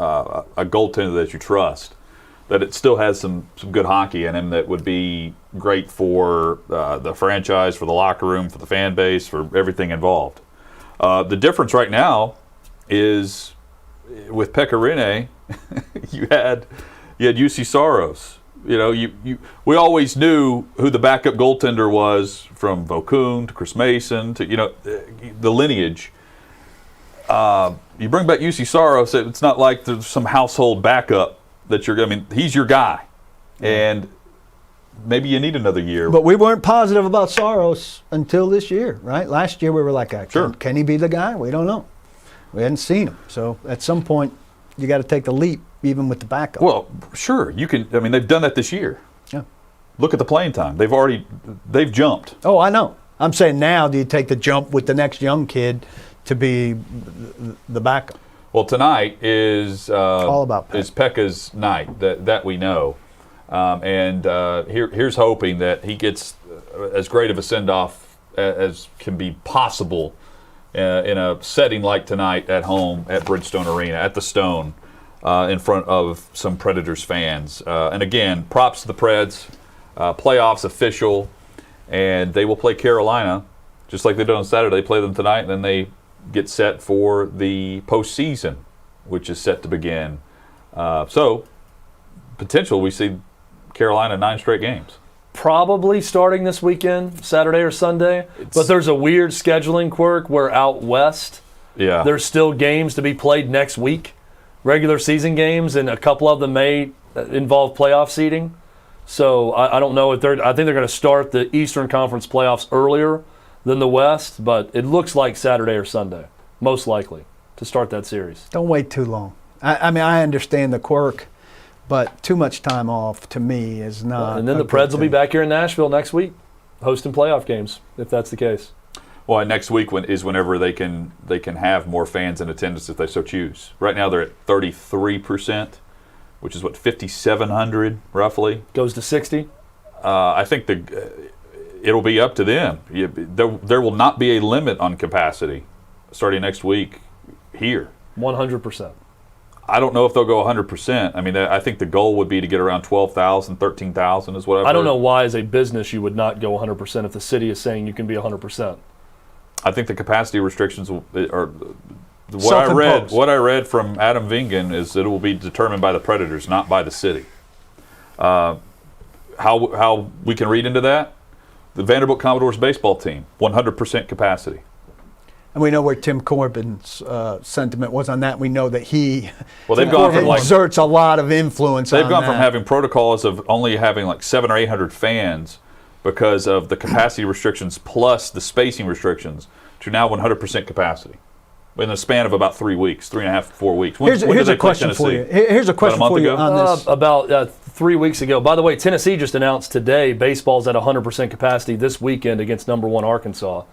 a goaltender that you trust, that it still has some good hockey in him that would be great for the franchise, for the locker room, for the fan base, for everything involved. The difference right now is with Pekka Rinne, you had UC Saros. We always knew who the backup goaltender was, from Vokoun to Chris Mason to the lineage. You bring back UC Saros, it's not like there's some household backup that he's your guy. And maybe you need another year.
But we weren't positive about Saros until this year, right? Last year we were like,
sure.
Can he be the guy? We don't know. We hadn't seen him. So at some point, you got to take the leap, even with the backup.
Well, sure, you can. I mean, they've done that this year.
Yeah.
Look at the playing time. They've jumped.
Oh, I know. I'm saying now, do you take the jump with the next young kid to be the backup?
Well, tonight is
all about Pekka.
is Pekka's night that we know, and here's hoping that he gets as great of a send off as can be possible in a setting like tonight at home at Bridgestone Arena at the Stone in front of some Predators fans. And again, props to the Preds. Playoffs official, and they will play Carolina just like they did on Saturday. They play them tonight, and then they get set for the postseason, which is set to begin. So, potential, we see Carolina 9 straight games.
Probably starting this weekend, Saturday or Sunday. But there's a weird scheduling quirk where out west, there's still games to be played next week, regular season games, and a couple of them may involve playoff seeding. So I don't know if I think they're going to start the Eastern Conference playoffs earlier than the West, but it looks like Saturday or Sunday, most likely, to start that series.
Don't wait too long. I mean, I understand the quirk, but too much time off to me is not.
And then the Preds will be back here in Nashville next week, hosting playoff games, if that's the case.
Well, next week is whenever they can have more fans in attendance if they so choose. Right now they're at 33%, which is what, 5,700 roughly.
Goes to 60.
I think it'll be up to them. There will not be a limit on capacity starting next week here.
100%.
I don't know if they'll go 100%. I mean, I think the goal would be to get around 12,000, 13,000 is what I've heard.
I don't know why, as a business, you would not go 100% if the city is saying you can be 100%.
I think the capacity restrictions are what I read from Adam Vingan is that it will be determined by the Predators, not by the city. How we can read into that? The Vanderbilt Commodores baseball team, 100% capacity.
And we know where Tim Corbin's sentiment was on that. We know that
they've gone from
exerts a lot of influence.
They've gone from having protocols of only having like 700 or 800 fans because of the capacity restrictions plus the spacing restrictions to now 100% capacity in the span of about 3 weeks, 3.5 to 4 weeks.
Here's a question for you. Here's a question for you on this.
About 3 weeks ago. By the way, Tennessee just announced today baseball's at 100% capacity this weekend against #1 Arkansas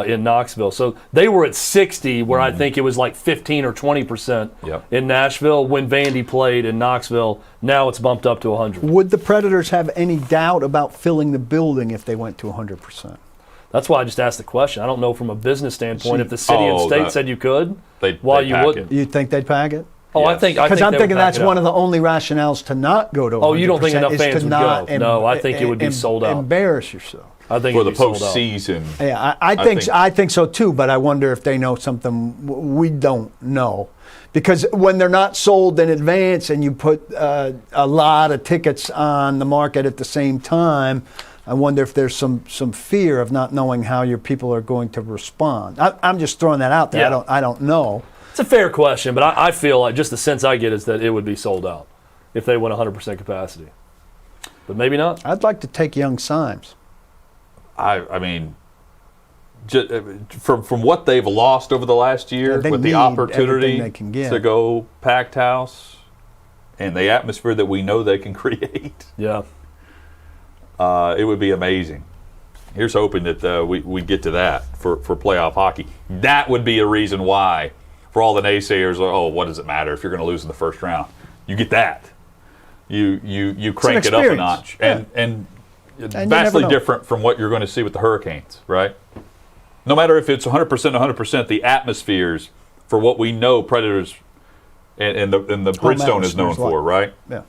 in Knoxville. So they were at 60, where I think it was like 15 or 20% in Nashville when Vandy played in Knoxville. Now it's bumped up to 100.
Would the Predators have any doubt about filling the building if they went to 100%?
That's why I just asked the question. I don't know from a business standpoint if the city and state said you could, why you wouldn't.
You think they'd pack it?
Oh,
yes.
I think
because I'm thinking that's one of the only rationales to not go to 100%.
Oh, you don't think enough fans would go? No, I think it would be sold out.
Embarrass yourself.
I think
for the
it'd be sold out.
postseason.
Yeah, I think so too. But I wonder if they know something we don't know, because when they're not sold in advance and you put a lot of tickets on the market at the same time, I wonder if there's some fear of not knowing how your people are going to respond. I'm just throwing that out there.
Yeah.
I don't know.
It's a fair question, but I feel like just the sense I get is that it would be sold out if they went 100% capacity. But maybe not.
I'd like to take young Symes.
I mean, just, from what they've lost over the last year, with the opportunity to go packed house and the atmosphere that we know they can create, it would be amazing. Here's hoping that we get to that for playoff hockey. That would be a reason why, for all the naysayers, what does it matter if you're going to lose in the first round? You get that. You crank it up a notch. And it's vastly different from what you're going to see with the Hurricanes, right? No matter if it's 100%, the atmospheres for what we know Predators and the Bridgestone is known for, right?
Yeah.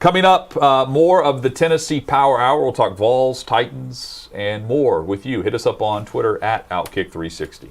Coming up, more of the Tennessee Power Hour. We'll talk Vols, Titans, and more with you. Hit us up on Twitter at OutKick360.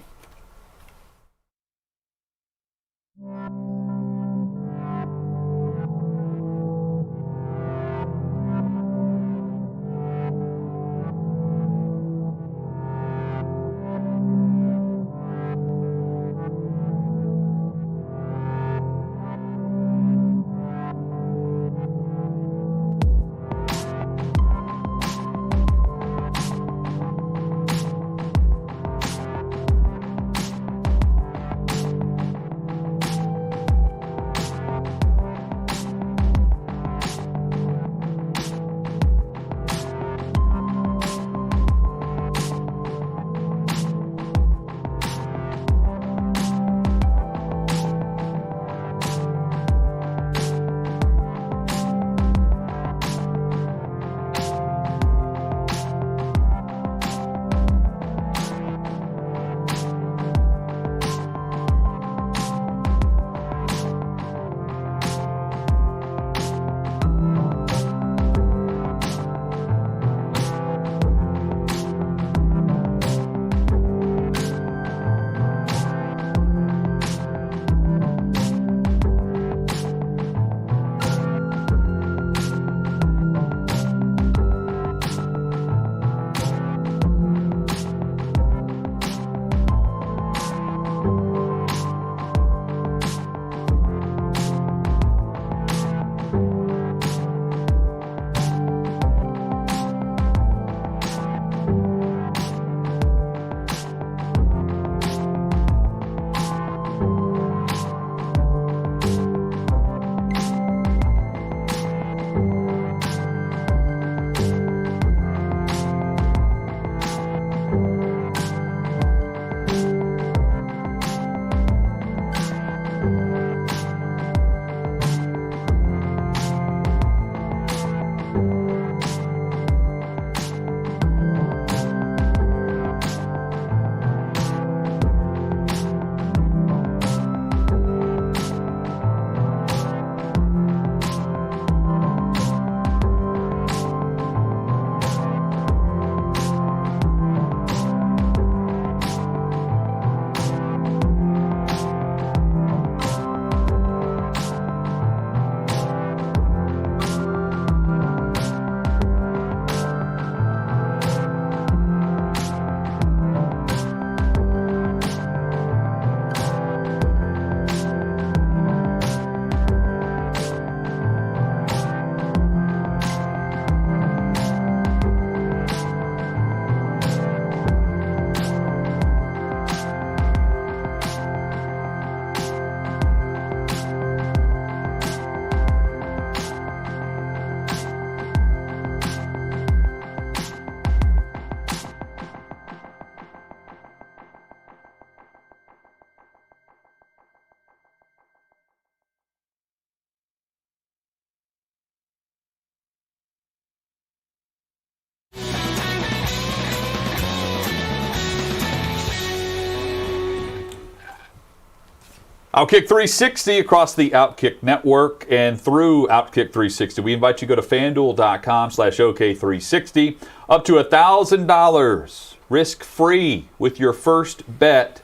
OutKick 360 across the OutKick network and through OutKick 360. We invite you to go to FanDuel.com/OK360. Up to $1,000 risk-free with your first bet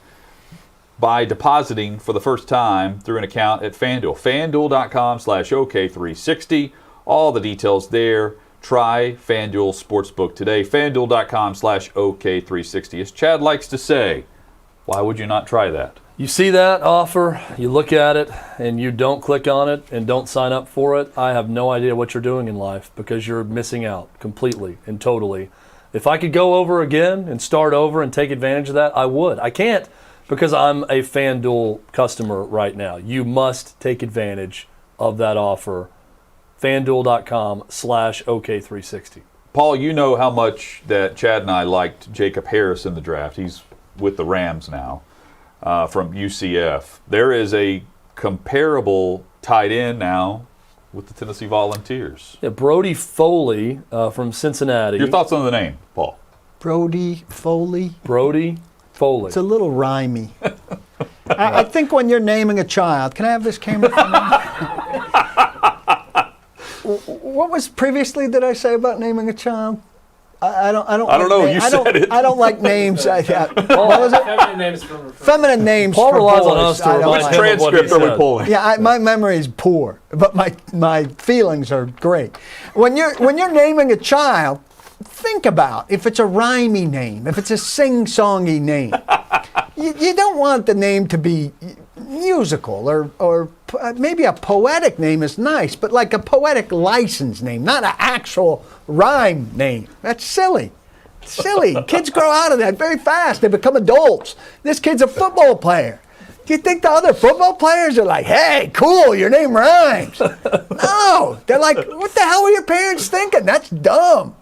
by depositing for the first time through an account at FanDuel. FanDuel.com/OK360. All the details there. Try FanDuel Sportsbook today. FanDuel.com/OK360. As Chad likes to say, why would you not try that?
You see that offer, you look at it, and you don't click on it and don't sign up for it, I have no idea what you're doing in life because you're missing out completely and totally. If I could go over again and start over and take advantage of that, I would. I can't because I'm a FanDuel customer right now. You must take advantage of that offer. FanDuel.com/OK360.
Paul, you know how much that Chad and I liked Jacob Harris in the draft. He's with the Rams now. From UCF. There is a comparable tight end now with the Tennessee Volunteers.
Yeah, Brody Foley from Cincinnati.
Your thoughts on the name, Paul?
Brody Foley.
Brody Foley.
It's a little rhymey. I think when you're naming a child, can I have this camera for me? What was previously did I say about naming a child? I don't
know. You said it.
I don't like names. What was it?
Feminine names from
Feminine names.
Paul
for
relies
boys.
on us to
I don't
remind
like.
him of what he
Transcript are we
said.
pulling?
Yeah, my memory is poor, but my feelings are great. When you're naming a child, think about if it's a rhymey name, if it's a sing-songy name. You don't want the name to be musical or maybe a poetic name is nice, but like a poetic license name, not an actual rhyme name. That's silly. Silly. Kids grow out of that very fast. They become adults. This kid's a football player. Do you think the other football players are like, hey, cool, your name rhymes? No. They're like, what the hell were your parents thinking? That's dumb.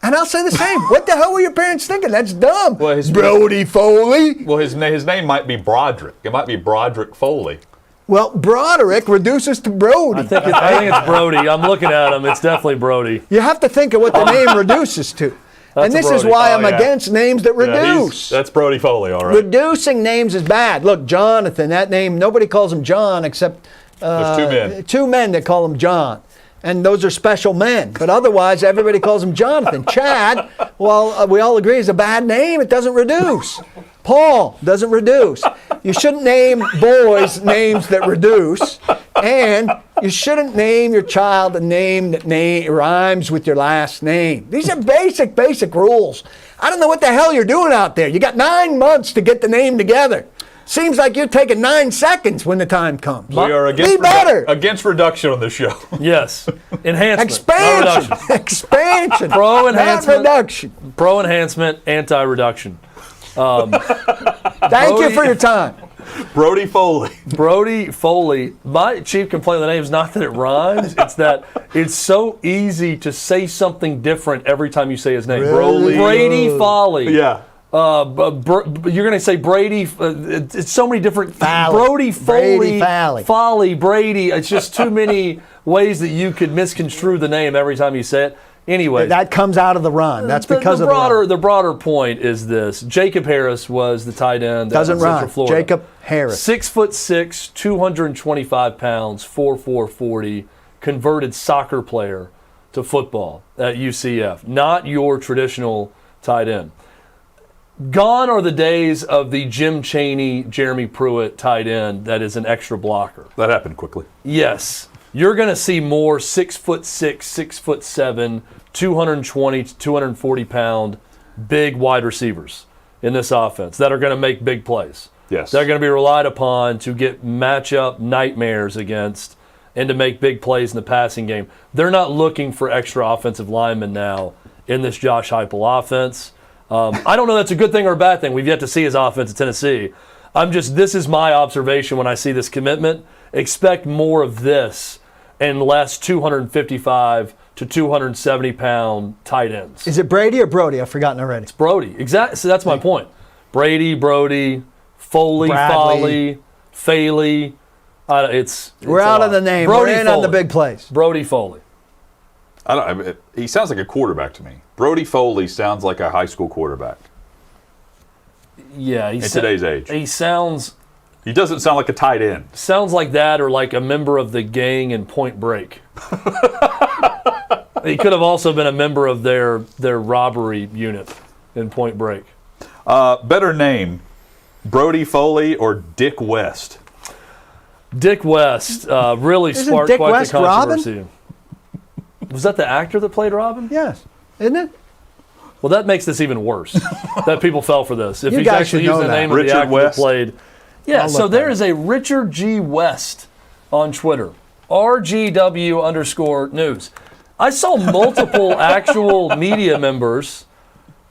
And I'll say the same. What the hell were your parents thinking? That's dumb.
Well,
Brody Foley.
Well, his name might be Broderick. It might be Broderick Foley.
Well, Broderick reduces to Brody.
I think it's Brody. I'm looking at him. It's definitely Brody.
You have to think of what the name reduces to. And this is
Brody.
why
Oh,
I'm
yeah.
against names that reduce.
That's Brody Foley, all right.
Reducing names is bad. Look, Jonathan, that name, nobody calls him John except
There's two men.
two men that call him John. And those are special men. But otherwise, everybody calls him Jonathan. Chad, well, we all agree is a bad name. It doesn't reduce. Paul doesn't reduce. You shouldn't name boys names that reduce. And you shouldn't name your child a name that rhymes with your last name. These are basic rules. I don't know what the hell you're doing out there. You got 9 months to get the name together. Seems like you're taking 9 seconds when the time comes.
We are
Be better.
against reduction on this show.
Yes. Enhancement.
Expansion.
Not reduction.
Expansion.
Pro
Not
enhancement.
reduction.
Pro enhancement, anti-reduction.
Thank you for your time.
Brody Foley.
Brody Foley. My chief complaint with the name is not that it rhymes, it's that it's so easy to say something different every time you say his name.
Really?
Brady Foley.
Yeah.
You're going to say Brady. It's so many different.
Fally.
Brody Foley.
Brady Fally.
Folly. Brady. It's just too many ways that you could misconstrue the name every time you say it. Anyway,
That comes out of the run. That's because
the
of
broader.
the run.
The broader point is this: Jacob Harris was the tight end.
Doesn't
Central
rhyme.
Florida.
Jacob Harris.
6'6", 225 pounds, 4.40, converted soccer player to football at UCF. Not your traditional tight end. Gone are the days of the Jim Chaney, Jeremy Pruitt tight end that is an extra blocker.
That happened quickly.
Yes. You're going to see more 6'6", 6'7", 220 to 240 pound big wide receivers in this offense that are going to make big plays.
Yes.
They're going to be relied upon to get matchup nightmares against and to make big plays in the passing game. They're not looking for extra offensive linemen now in this Josh Heupel offense. I don't know that's a good thing or a bad thing. We've yet to see his offense at Tennessee. This is my observation when I see this commitment. Expect more of this and less 255 to 270 pound tight ends.
Is it Brady or Brody? I've forgotten already.
Brody. Exactly. So that's my point. Brady, Foley,
Bradley.
Foley,
We're out of the name.
Brody
We're in on the
Foley.
big plays.
Brody Foley.
He sounds like a quarterback to me. Brody Foley sounds like a high school quarterback.
Yeah,
In today's age.
He sounds
He doesn't sound like a tight end.
Sounds like that, or like a member of the gang in Point Break. He could have also been a member of their robbery unit in Point Break.
Better name, Brody Foley or Dick West?
Dick West really
Isn't
sparked
Dick
quite
West
the controversy.
Robin?
Was that the actor that played Robin?
Yes, isn't it?
Well, that makes this even worse. That people fell for this. If
You
he's
guys
actually
should know
using the
that.
name of
Richard
the actor
West?
that played. Yeah,
I'll
so
look
there
that
is a Richard G. West on Twitter. RGW_news. I saw multiple actual media members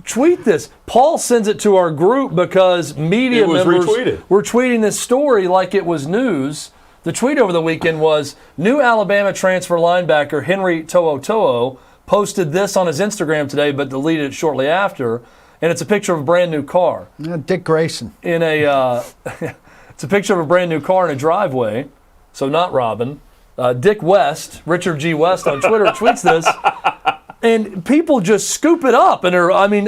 tweet this. Paul sends it to our group because media
It was
members
retweeted.
were tweeting this story like it was news. The tweet over the weekend was, new Alabama transfer linebacker Henry To'oTo'o posted this on his Instagram today, but deleted it shortly after. And it's a picture of a brand new car.
Dick Grayson.
In a, it's a picture of a brand new car in a driveway. So not Robin. Dick West, Richard G. West on Twitter tweets this. And people just scoop it up. And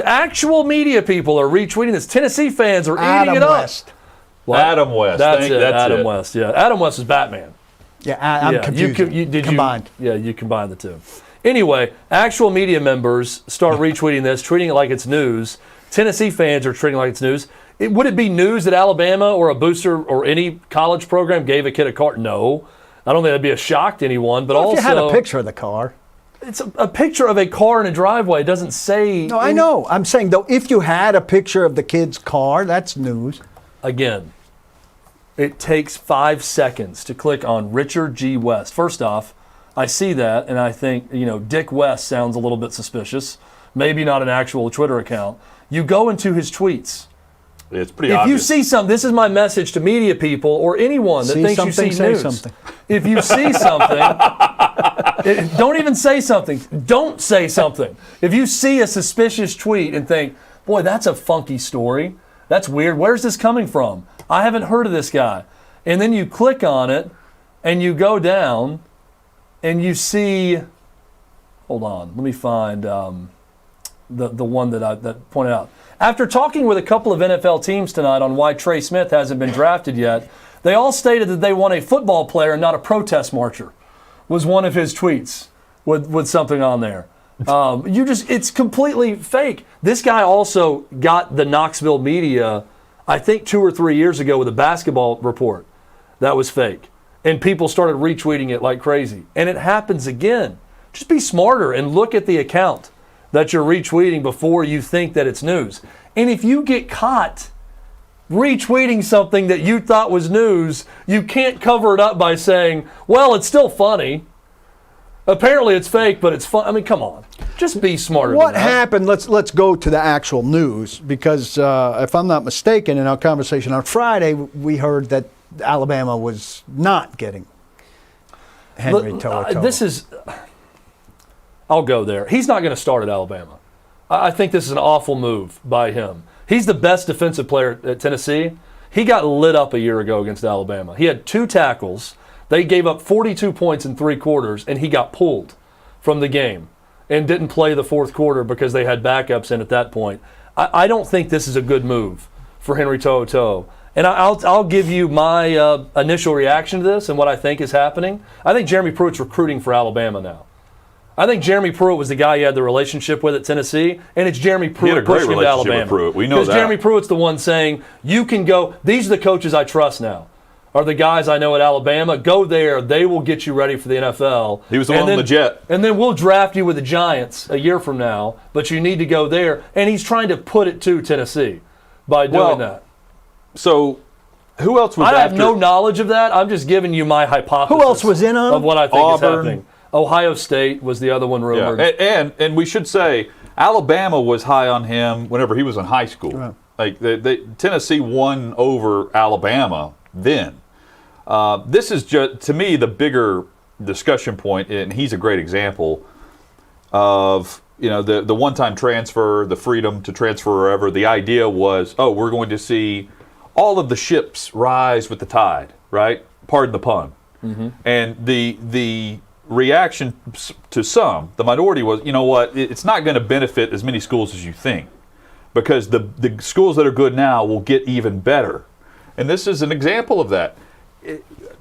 actual media people are retweeting this. Tennessee fans are eating it up.
West.
What?
Adam West.
That's it. Adam
it.
West. Yeah, Adam West is Batman.
Yeah, I'm confused. Combined.
You combined the two. Anyway, actual media members start retweeting this, treating it like it's news. Tennessee fans are treating it like it's news. Would it be news that Alabama or a booster or any college program gave a kid a car? No. I don't think that'd be a shock to anyone. But
Well,
also,
if you had a picture of the car.
it's a picture of a car in a driveway. It doesn't say.
No, I know. I'm saying, though, if you had a picture of the kid's car, that's news.
Again, it takes 5 seconds to click on Richard G. West. First off, I see that and I think, Dick West sounds a little bit suspicious. Maybe not an actual Twitter account. You go into his tweets.
It's pretty
If
obvious.
you see something, this is my message to media people or anyone that
See
thinks
something,
you see
say
news.
something.
If you see something, don't even say something. Don't say something. If you see a suspicious tweet and think, boy, that's a funky story. That's weird. Where's this coming from? I haven't heard of this guy. And then you click on it and you go down and you see, hold on, let me find the one that pointed out. After talking with a couple of NFL teams tonight on why Trey Smith hasn't been drafted yet, they all stated that they want a football player and not a protest marcher, was one of his tweets with something on there. It's completely fake. This guy also got the Knoxville media, I think 2 or 3 years ago, with a basketball report that was fake. And people started retweeting it like crazy. And it happens again. Just be smarter and look at the account that you're retweeting before you think that it's news. And if you get caught retweeting something that you thought was news, you can't cover it up by saying, well, it's still funny. Apparently it's fake, but it's fun. I mean, come on. Just be smarter
What
than that.
happened? Let's go to the actual news because if I'm not mistaken, in our conversation on Friday, we heard that Alabama was not getting Henry To'oTo'o.
This is. I'll go there. He's not going to start at Alabama. I think this is an awful move by him. He's the best defensive player at Tennessee. He got lit up a year ago against Alabama. He had 2 tackles. They gave up 42 points in 3 quarters, and he got pulled from the game and didn't play the 4th quarter because they had backups in at that point. I don't think this is a good move for Henry To'oTo'o. And I'll give you my initial reaction to this and what I think is happening. I think Jeremy Pruitt's recruiting for Alabama now. I think Jeremy Pruitt was the guy he had the relationship with at Tennessee, and it's Jeremy Pruitt
He had a great
pushing him to
relationship
Alabama.
with Pruitt. We know
Because
that.
Jeremy Pruitt's the one saying, you can go, these are the coaches I trust now, are the guys I know at Alabama. Go there. They will get you ready for the NFL.
He was the one on the jet.
And then we'll draft you with the Giants a year from now, but you need to go there. And he's trying to put it to Tennessee by doing that.
So who else was
I have
after?
no knowledge of that. I'm just giving you my hypothesis.
Who else was in on it?
of what I think
Auburn.
is happening? Ohio State was the other one rumored.
Yeah. And we should say Alabama was high on him whenever he was in high school.
Right.
Like Tennessee won over Alabama then. This is just, to me, the bigger discussion point, and he's a great example of the one-time transfer, the freedom to transfer wherever. The idea was, we're going to see all of the ships rise with the tide, right? Pardon the pun. Mm-hmm. And the reaction to some, the minority was, you know what, it's not going to benefit as many schools as you think, because the schools that are good now will get even better. And this is an example of that.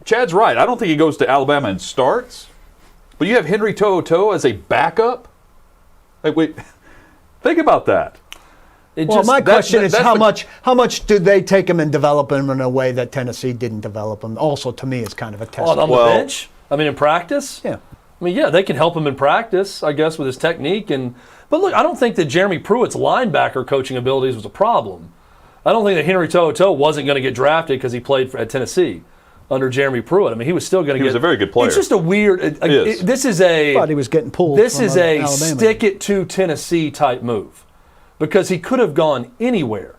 Chad's right. I don't think he goes to Alabama and starts. But you have Henry To'oTo'o as a backup? Like, wait, think about that.
My question is how much do they take him and develop him in a way that Tennessee didn't develop him? Also, to me, is kind of a test.
On the bench? I mean, in practice?
Yeah.
I mean, yeah, they can help him in practice, I guess, with his technique. But look, I don't think that Jeremy Pruitt's linebacker coaching abilities was a problem. I don't think that Henry To'oTo'o wasn't going to get drafted because he played at Tennessee under Jeremy Pruitt. I mean, he was still going to get.
He was a very good player.
It's just a weird. This is a.
Thought he was getting pulled.
This is a
Alabama.
stick it to Tennessee type move, because he could have gone anywhere,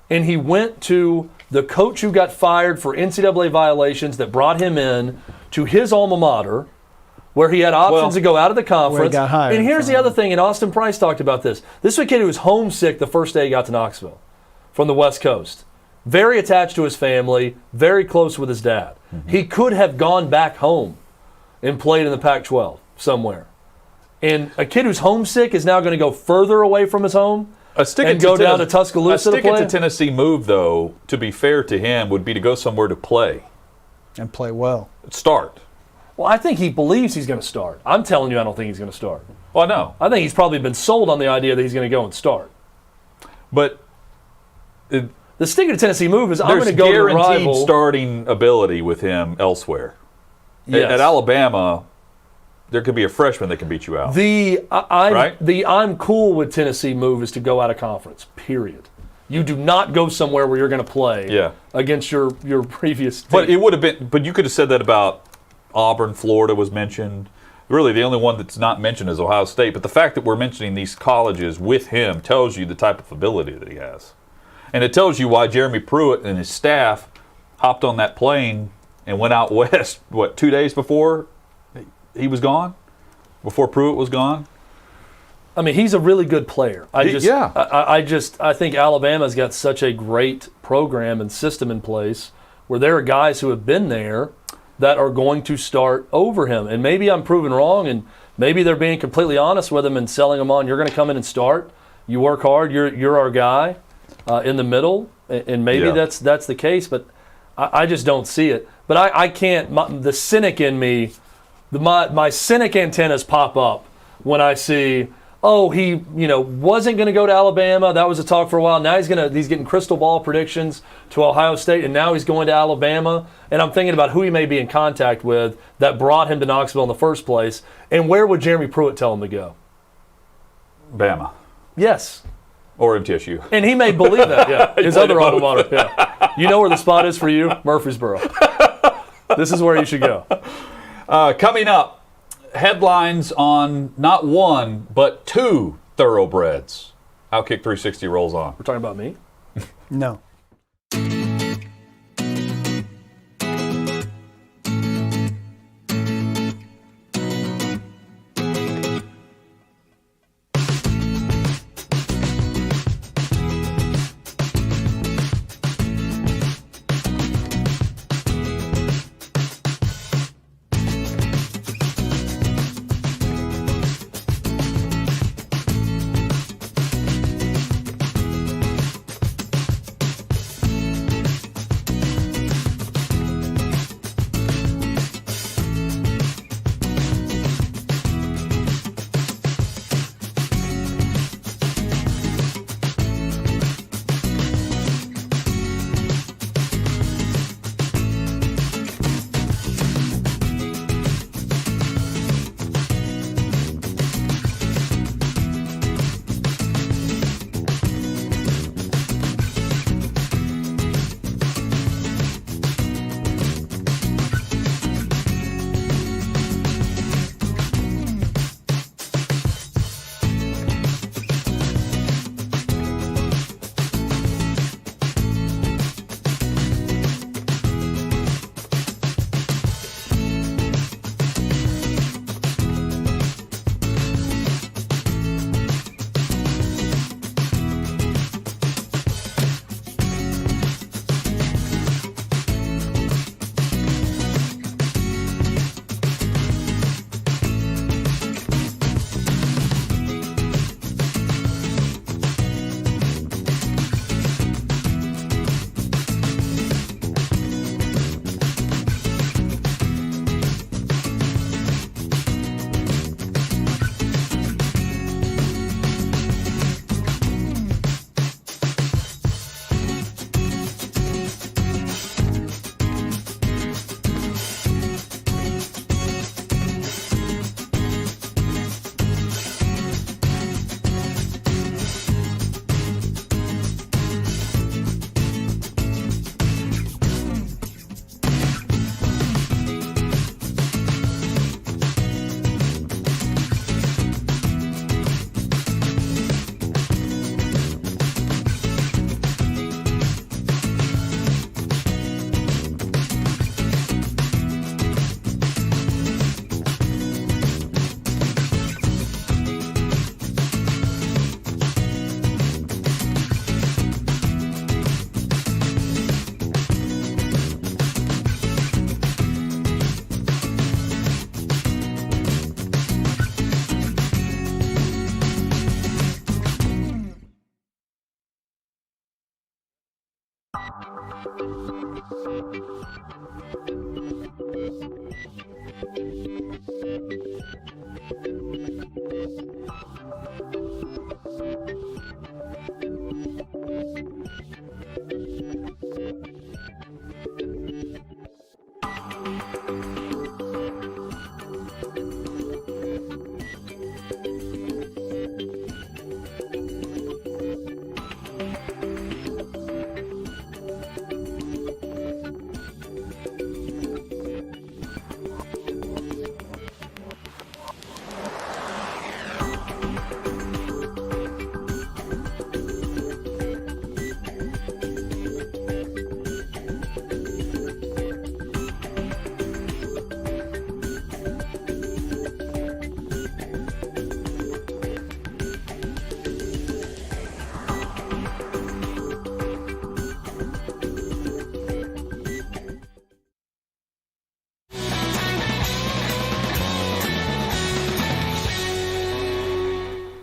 and he went to the coach who got fired for NCAA violations that brought him in to his alma mater, where he had options to go out of the conference.
Where he got hired
and here's the other thing, and Austin Price talked about this. This was a kid who was homesick the first day he got to Knoxville from the West Coast. Very attached to his family, very close with his dad. Mm-hmm. He could have gone back home and played in the Pac-12 somewhere. And a kid who's homesick is now going to go further away from his home and go down to Tuscaloosa to play.
A stick it to Tennessee move, though, to be fair to him, would be to go somewhere to play.
And play well.
Start.
Well, I think he believes he's going to start. I'm telling you, I don't think he's going to start.
Well, I know.
I think he's probably been sold on the idea that he's going to go and start.
But
the stick it to Tennessee move is I'm going to go to a rival.
There's guaranteed starting ability with him elsewhere.
Yes.
At Alabama, there could be a freshman that can beat you out.
The I'm cool with Tennessee move is to go out of conference, period. You do not go somewhere where you're going to play against your previous team.
But it would have been. But you could have said that about Auburn, Florida was mentioned. Really, the only one that's not mentioned is Ohio State. But the fact that we're mentioning these colleges with him tells you the type of ability that he has. And it tells you why Jeremy Pruitt and his staff hopped on that plane and went out west, 2 days before he was gone? Before Pruitt was gone?
I mean, he's a really good player. I think Alabama's got such a great program and system in place where there are guys who have been there that are going to start over him. And maybe I'm proven wrong, and maybe they're being completely honest with him and selling him on, you're going to come in and start. You work hard. You're our guy in the middle. And maybe that's the case, but I just don't see it. But I can't. The cynic in me, my cynic antennas pop up when I see, he wasn't going to go to Alabama. That was a talk for a while. Now he's getting crystal ball predictions to Ohio State, and now he's going to Alabama. And I'm thinking about who he may be in contact with that brought him to Knoxville in the first place. And where would Jeremy Pruitt tell him to go?
Bama.
Yes.
Or MTSU.
And he may believe that, yeah. His other alma mater, yeah. You know where the spot is for you? Murfreesboro. This is where you should go.
Coming up, headlines on not one, but two thoroughbreds. OutKick 360 rolls on.
We're talking about me?
No.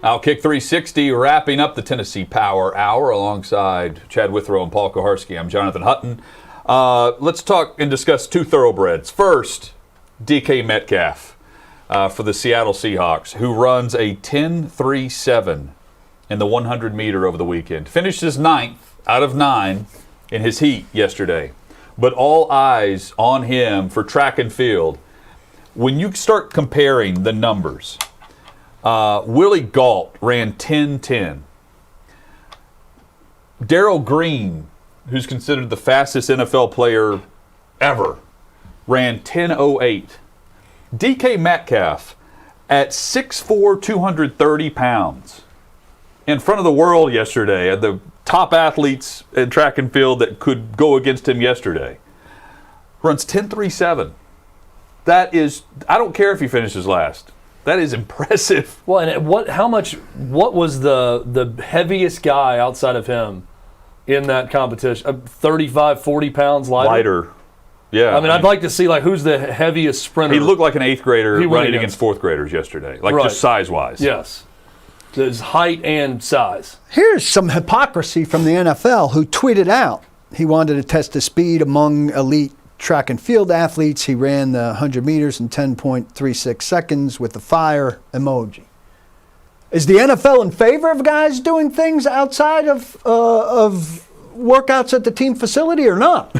OutKick 360 wrapping up the Tennessee Power Hour alongside Chad Withrow and Paul Koharski. I'm Jonathan Hutton. Let's talk and discuss two thoroughbreds. First, DK Metcalf for the Seattle Seahawks, who runs a 10.37 in the 100 meter over the weekend. Finishes 9th out of 9 in his heat yesterday. But all eyes on him for track and field. When you start comparing the numbers, Willie Gault ran 10.10. Darrell Green, who's considered the fastest NFL player ever, ran 10.08. DK Metcalf at 6'4", 230 pounds, in front of the world yesterday, at the top athletes in track and field that could go against him yesterday, runs 10.37. That is, I don't care if he finishes last. That is impressive.
Well, and what was the heaviest guy outside of him in that competition? 35, 40 pounds lighter?
Yeah.
I mean, I'd like to see, who's the heaviest sprinter.
He looked like an 8th grader
He
running against 4th graders yesterday,
Right.
just size-wise.
Yes. His height and size.
Here's some hypocrisy from the NFL, who tweeted out he wanted to test the speed among elite track and field athletes. He ran the 100 meters in 10.36 seconds with the fire emoji. Is the NFL in favor of guys doing things outside of workouts at the team facility or not?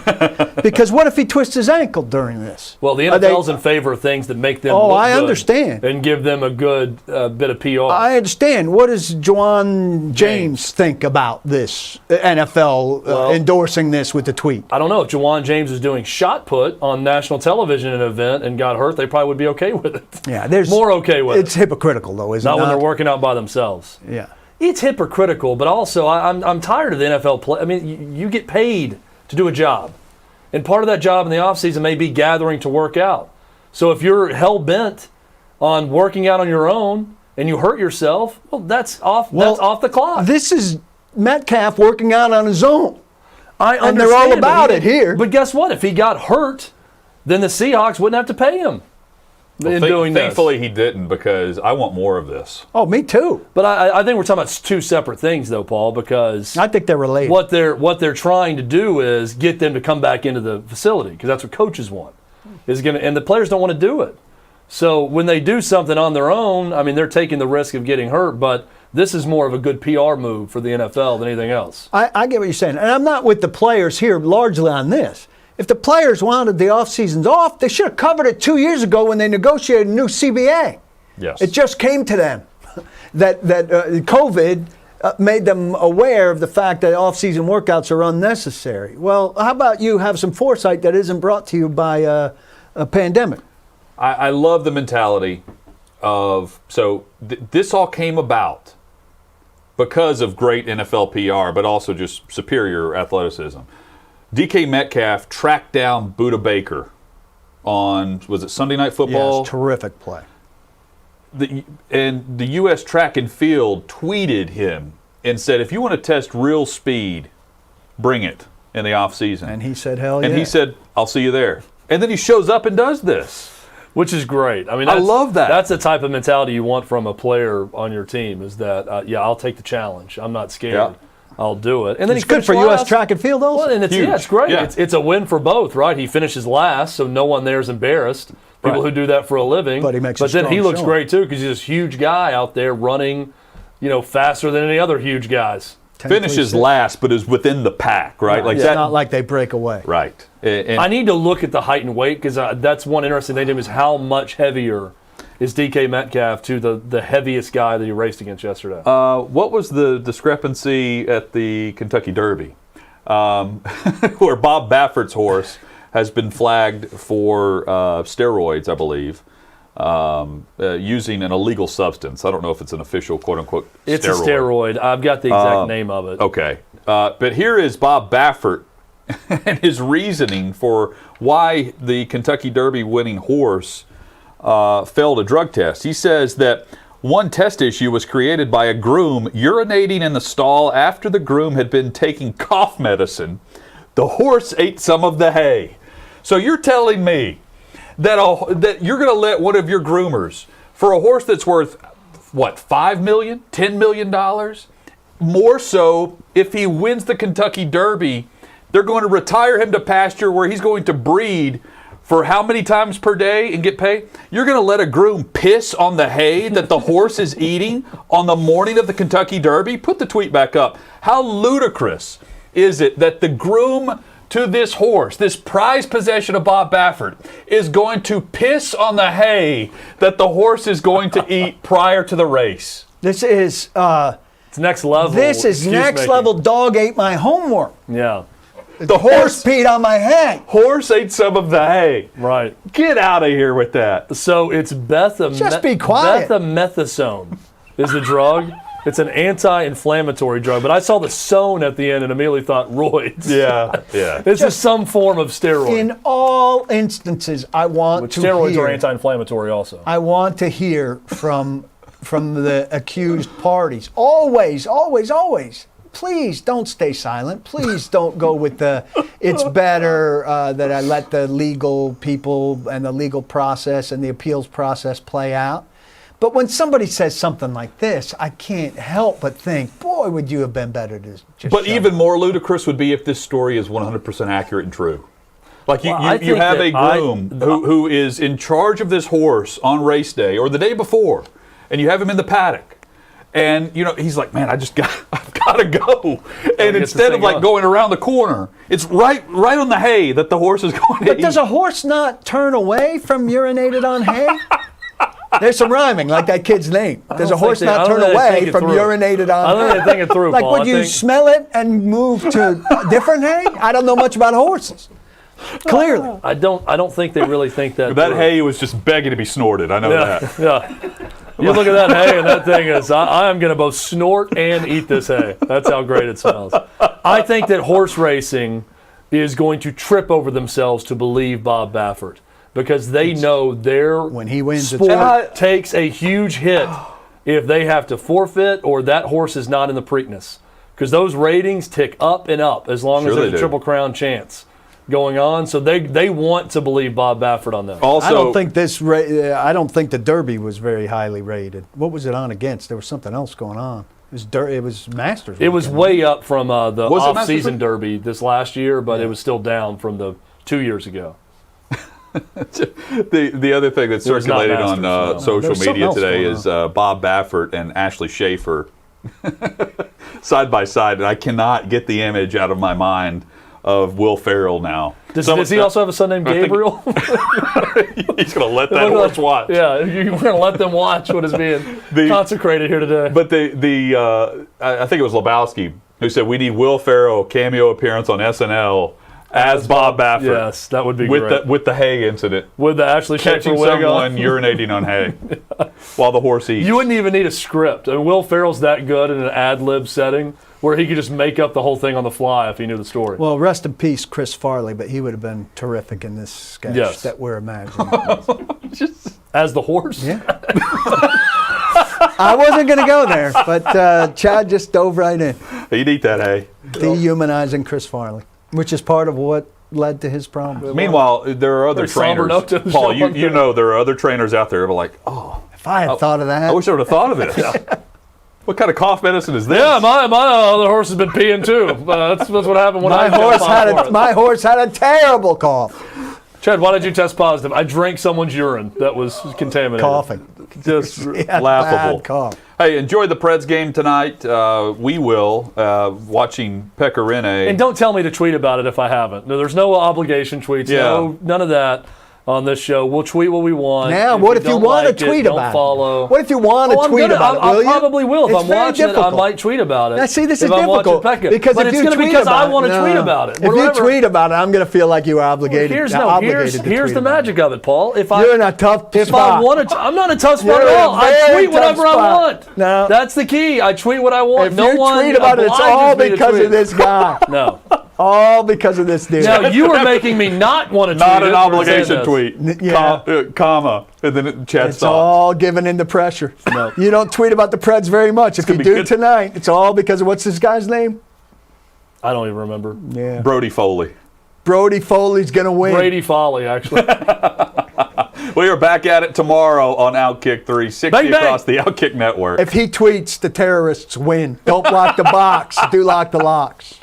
Because what if he twists his ankle during this?
Well, the NFL's in favor of things that make them look
I
good
understand.
and give them a good bit of PR.
I understand. What does Juwan James think about this NFL endorsing this with the tweet?
I don't know. If Juwan James is doing shot put on national television in an event and got hurt, they probably would be okay with it.
Yeah, there's
more okay with
it's hypocritical, though, isn't it?
Not when they're working out by themselves.
Yeah.
It's hypocritical, but also I'm tired of the NFL play. I mean, you get paid to do a job. And part of that job in the offseason may be gathering to work out. So if you're hell-bent on working out on your own and you hurt yourself, well, that's off the clock.
This is Metcalf working out on his own.
I understand,
and they're all about it here.
But guess what? If he got hurt, then the Seahawks wouldn't have to pay him.
Thankfully he didn't, because I want more of this.
Oh, me too.
But I think we're talking about two separate things, though, Paul, because
I think they're related.
What they're trying to do is get them to come back into the facility, because that's what coaches want. And the players don't want to do it. So when they do something on their own, I mean, they're taking the risk of getting hurt, but this is more of a good PR move for the NFL than anything else.
I get what you're saying. And I'm not with the players here largely on this. If the players wanted the off seasons off, they should have covered it 2 years ago when they negotiated a new CBA.
Yes.
It just came to them that COVID made them aware of the fact that off-season workouts are unnecessary. Well, how about you have some foresight that isn't brought to you by a pandemic?
I love the mentality of, this all came about because of great NFL PR, but also just superior athleticism. DK Metcalf tracked down Budda Baker on, was it Sunday Night Football?
Yes, terrific play.
And the U.S. Track and Field tweeted him and said, if you want to test real speed, bring it in the offseason.
And he said, hell yeah.
And he said, I'll see you there. And then he shows up and does this.
Which is great. I mean,
I love that.
That's the type of mentality you want from a player on your team, is that, I'll take the challenge. I'm not scared.
Yeah.
I'll do it. And then
It's good for U.S. track and field also.
Well, and
Huge.
it's great.
Yeah.
It's a win for both, right? He finishes last, so no one there is embarrassed. People who do that for a living.
But he makes a
then he
strong
looks
showing.
great, too, because he's this huge guy out there running, faster than any other huge guys.
Finishes last, but is within the pack, right? Like
It's
that.
not like they break away.
Right. And
I need to look at the height and weight, because that's one interesting thing to me is how much heavier is DK Metcalf to the heaviest guy that he raced against yesterday.
what was the discrepancy at the Kentucky Derby, where Bob Baffert's horse has been flagged for steroids, I believe, using an illegal substance. I don't know if it's an official quote-unquote steroid.
It's a steroid. I've got the exact name of it.
Okay. But here is Bob Baffert and his reasoning for why the Kentucky Derby winning horse failed a drug test. He says that one test issue was created by a groom urinating in the stall after the groom had been taking cough medicine. The horse ate some of the hay. So you're telling me that you're going to let one of your groomers, for a horse that's worth, what, $5 million, $10 million? More so, if he wins the Kentucky Derby, they're going to retire him to pasture where he's going to breed for how many times per day and get paid? You're going to let a groom piss on the hay that the horse is eating on the morning of the Kentucky Derby? Put the tweet back up. How ludicrous is it that the groom to this horse, this prized possession of Bob Baffert, is going to piss on the hay that the horse is going to eat prior to the race?
This is
It's next level.
this is
excuse
next
making.
level. Dog ate my homework.
Yeah,
The
Horse peed on my hay.
Horse ate some of the hay.
right.
Get out of here with that.
So it's
Just be quiet.
Bechamethasone is the drug. It's an anti-inflammatory drug, but I saw the "sone" at the end and immediately thought roids.
Yeah.
This is some form of steroid.
In all instances, I want
Which
to
steroids
hear.
are anti-inflammatory also.
I want to hear from the accused parties. Always, always, always. Please don't stay silent. Please don't go with the, it's better that I let the legal people and the legal process and the appeals process play out. But when somebody says something like this, I can't help but think, boy, would you have been better to just
But
shut
even
up.
more ludicrous would be if this story is 100% accurate and true. Like
Well, I
you
think
have
that
a groom who is in charge of this horse on race day or the day before, and you have him in the paddock. And he's like, man, I've got to go. And
this
instead of
thing
like
on.
going around the corner, it's right on the hay that the horse is going to
But
eat.
does a horse not turn away from urinated on hay? There's some rhyming, like that kid's name. Does a
don't
horse
think they-
not
I don't
turn
think they
away
think it
from
through.
urinated
I
on
don't
hay?
think they think it through,
Like,
Paul.
would
I
you
think-
smell it and move to different hay? I don't know much about horses. Clearly.
I don't think they really think that.
That
through.
hay was just begging to be snorted. I know
Yeah,
that.
yeah. You look at that hay, and that thing is, I am going to both snort and eat this hay. That's how great it smells. I think that horse racing is going to trip over themselves to believe Bob Baffert because they know their
When he wins, it's
sport takes a huge hit if they have to forfeit or that horse is not in the Preakness. Because those ratings tick up and up as long as
Sure
there's
they
a
do.
Triple Crown chance going on. So they want to believe Bob Baffert on them.
Also,
I don't think the Derby was very highly rated. What was it on against? There was something else going on. It was Masters.
It was
weekend.
way up from the
Was it
off-season
Masters?
Derby this last year, but it was still down from the 2 years ago.
the other thing that's
It was not
circulated on
Masters, no.
social
There's something
media
else
today
going
is Bob Baffert and Ashley Schaefer side by side, and I cannot get the image out of my mind of Will Ferrell now.
Does he also have a son named
I think-
Gabriel?
He's going to let that horse watch.
Yeah, you're going to let them watch what is being consecrated here today.
But I think it was Lebowski who said we need Will Ferrell cameo appearance on SNL as Bob Baffert.
Yes, that would be
with
great.
with the hay incident,
With the Ashley Schaefer
catching
wig
someone
on.
urinating on hay while the horse eats.
You wouldn't even need a script. I mean, Will Ferrell's that good in an ad-lib setting where he could just make up the whole thing on the fly if he knew the story.
Well, rest in peace, Chris Farley, but he would have been terrific in this sketch
Yes.
that we're imagining.
As the horse?
Yeah. I wasn't going to go there, but Chad just dove right in,
He'd eat that hay.
dehumanizing Chris Farley, which is part of what led to his problems.
Meanwhile, there are other
Very somber
trainers.
note to the
Paul,
show.
you know there are other trainers out there who are like, oh,
If I had thought of that,
I wish I would have thought of this. What kind of cough medicine is this?
Yeah, my other horse has been peeing too. That's what happened when
My horse had a terrible cough.
Chad, why did you test positive? I drank someone's urine that was contaminated.
Coughing.
Just
Yeah,
laughable.
bad cough.
Hey, enjoy the Preds game tonight. We will, watching Pekka Rinne.
And don't tell me to tweet about it if I haven't. No, there's no obligation tweets.
Yeah.
No, none of that on this show. We'll tweet what we want.
Now, what if you
don't
want
like
to tweet
it,
about
don't follow.
it? What if you want to tweet about it?
I
Will you?
probably will. If
It's
I'm
very
watching
difficult.
it, I might tweet about it.
Now, see, this
if
is
I'm
difficult.
watching Pekka.
Because
but
if
it's
you
going to be
tweet
because I
about
want to
it,
tweet
no.
about it.
If you tweet about it, I'm going to feel like you were obligated.
Here's
obligated to
here's
tweet
the
about
magic of it, Paul.
You're in a tough
if
spot.
I want to, I'm not in a tough spot
You're
at
in a
all. I
very
tweet whatever
tough
I
spot.
want.
No.
That's the key. I tweet what I want.
If
no
you
one
tweet about it, it's
obliges
all
me to
because
tweet.
of this guy.
No.
All because of this dude.
Now you were making me not want to tweet.
Not an
it
obligation
or say this.
tweet.
Yeah.
Comma. And then Chad
It's
stops.
all given into pressure.
No.
You don't tweet about the Preds very much. If you
gonna be
do
good.
tonight, it's all because of what's this guy's name?
I don't even remember.
Yeah.
Brody Foley.
Brody Foley's going to win.
Brady Foley, actually.
We are back at it tomorrow on OutKick 360
Bang, bang.
across the OutKick network.
If he tweets, the terrorists win. Don't block the box. Do lock the locks.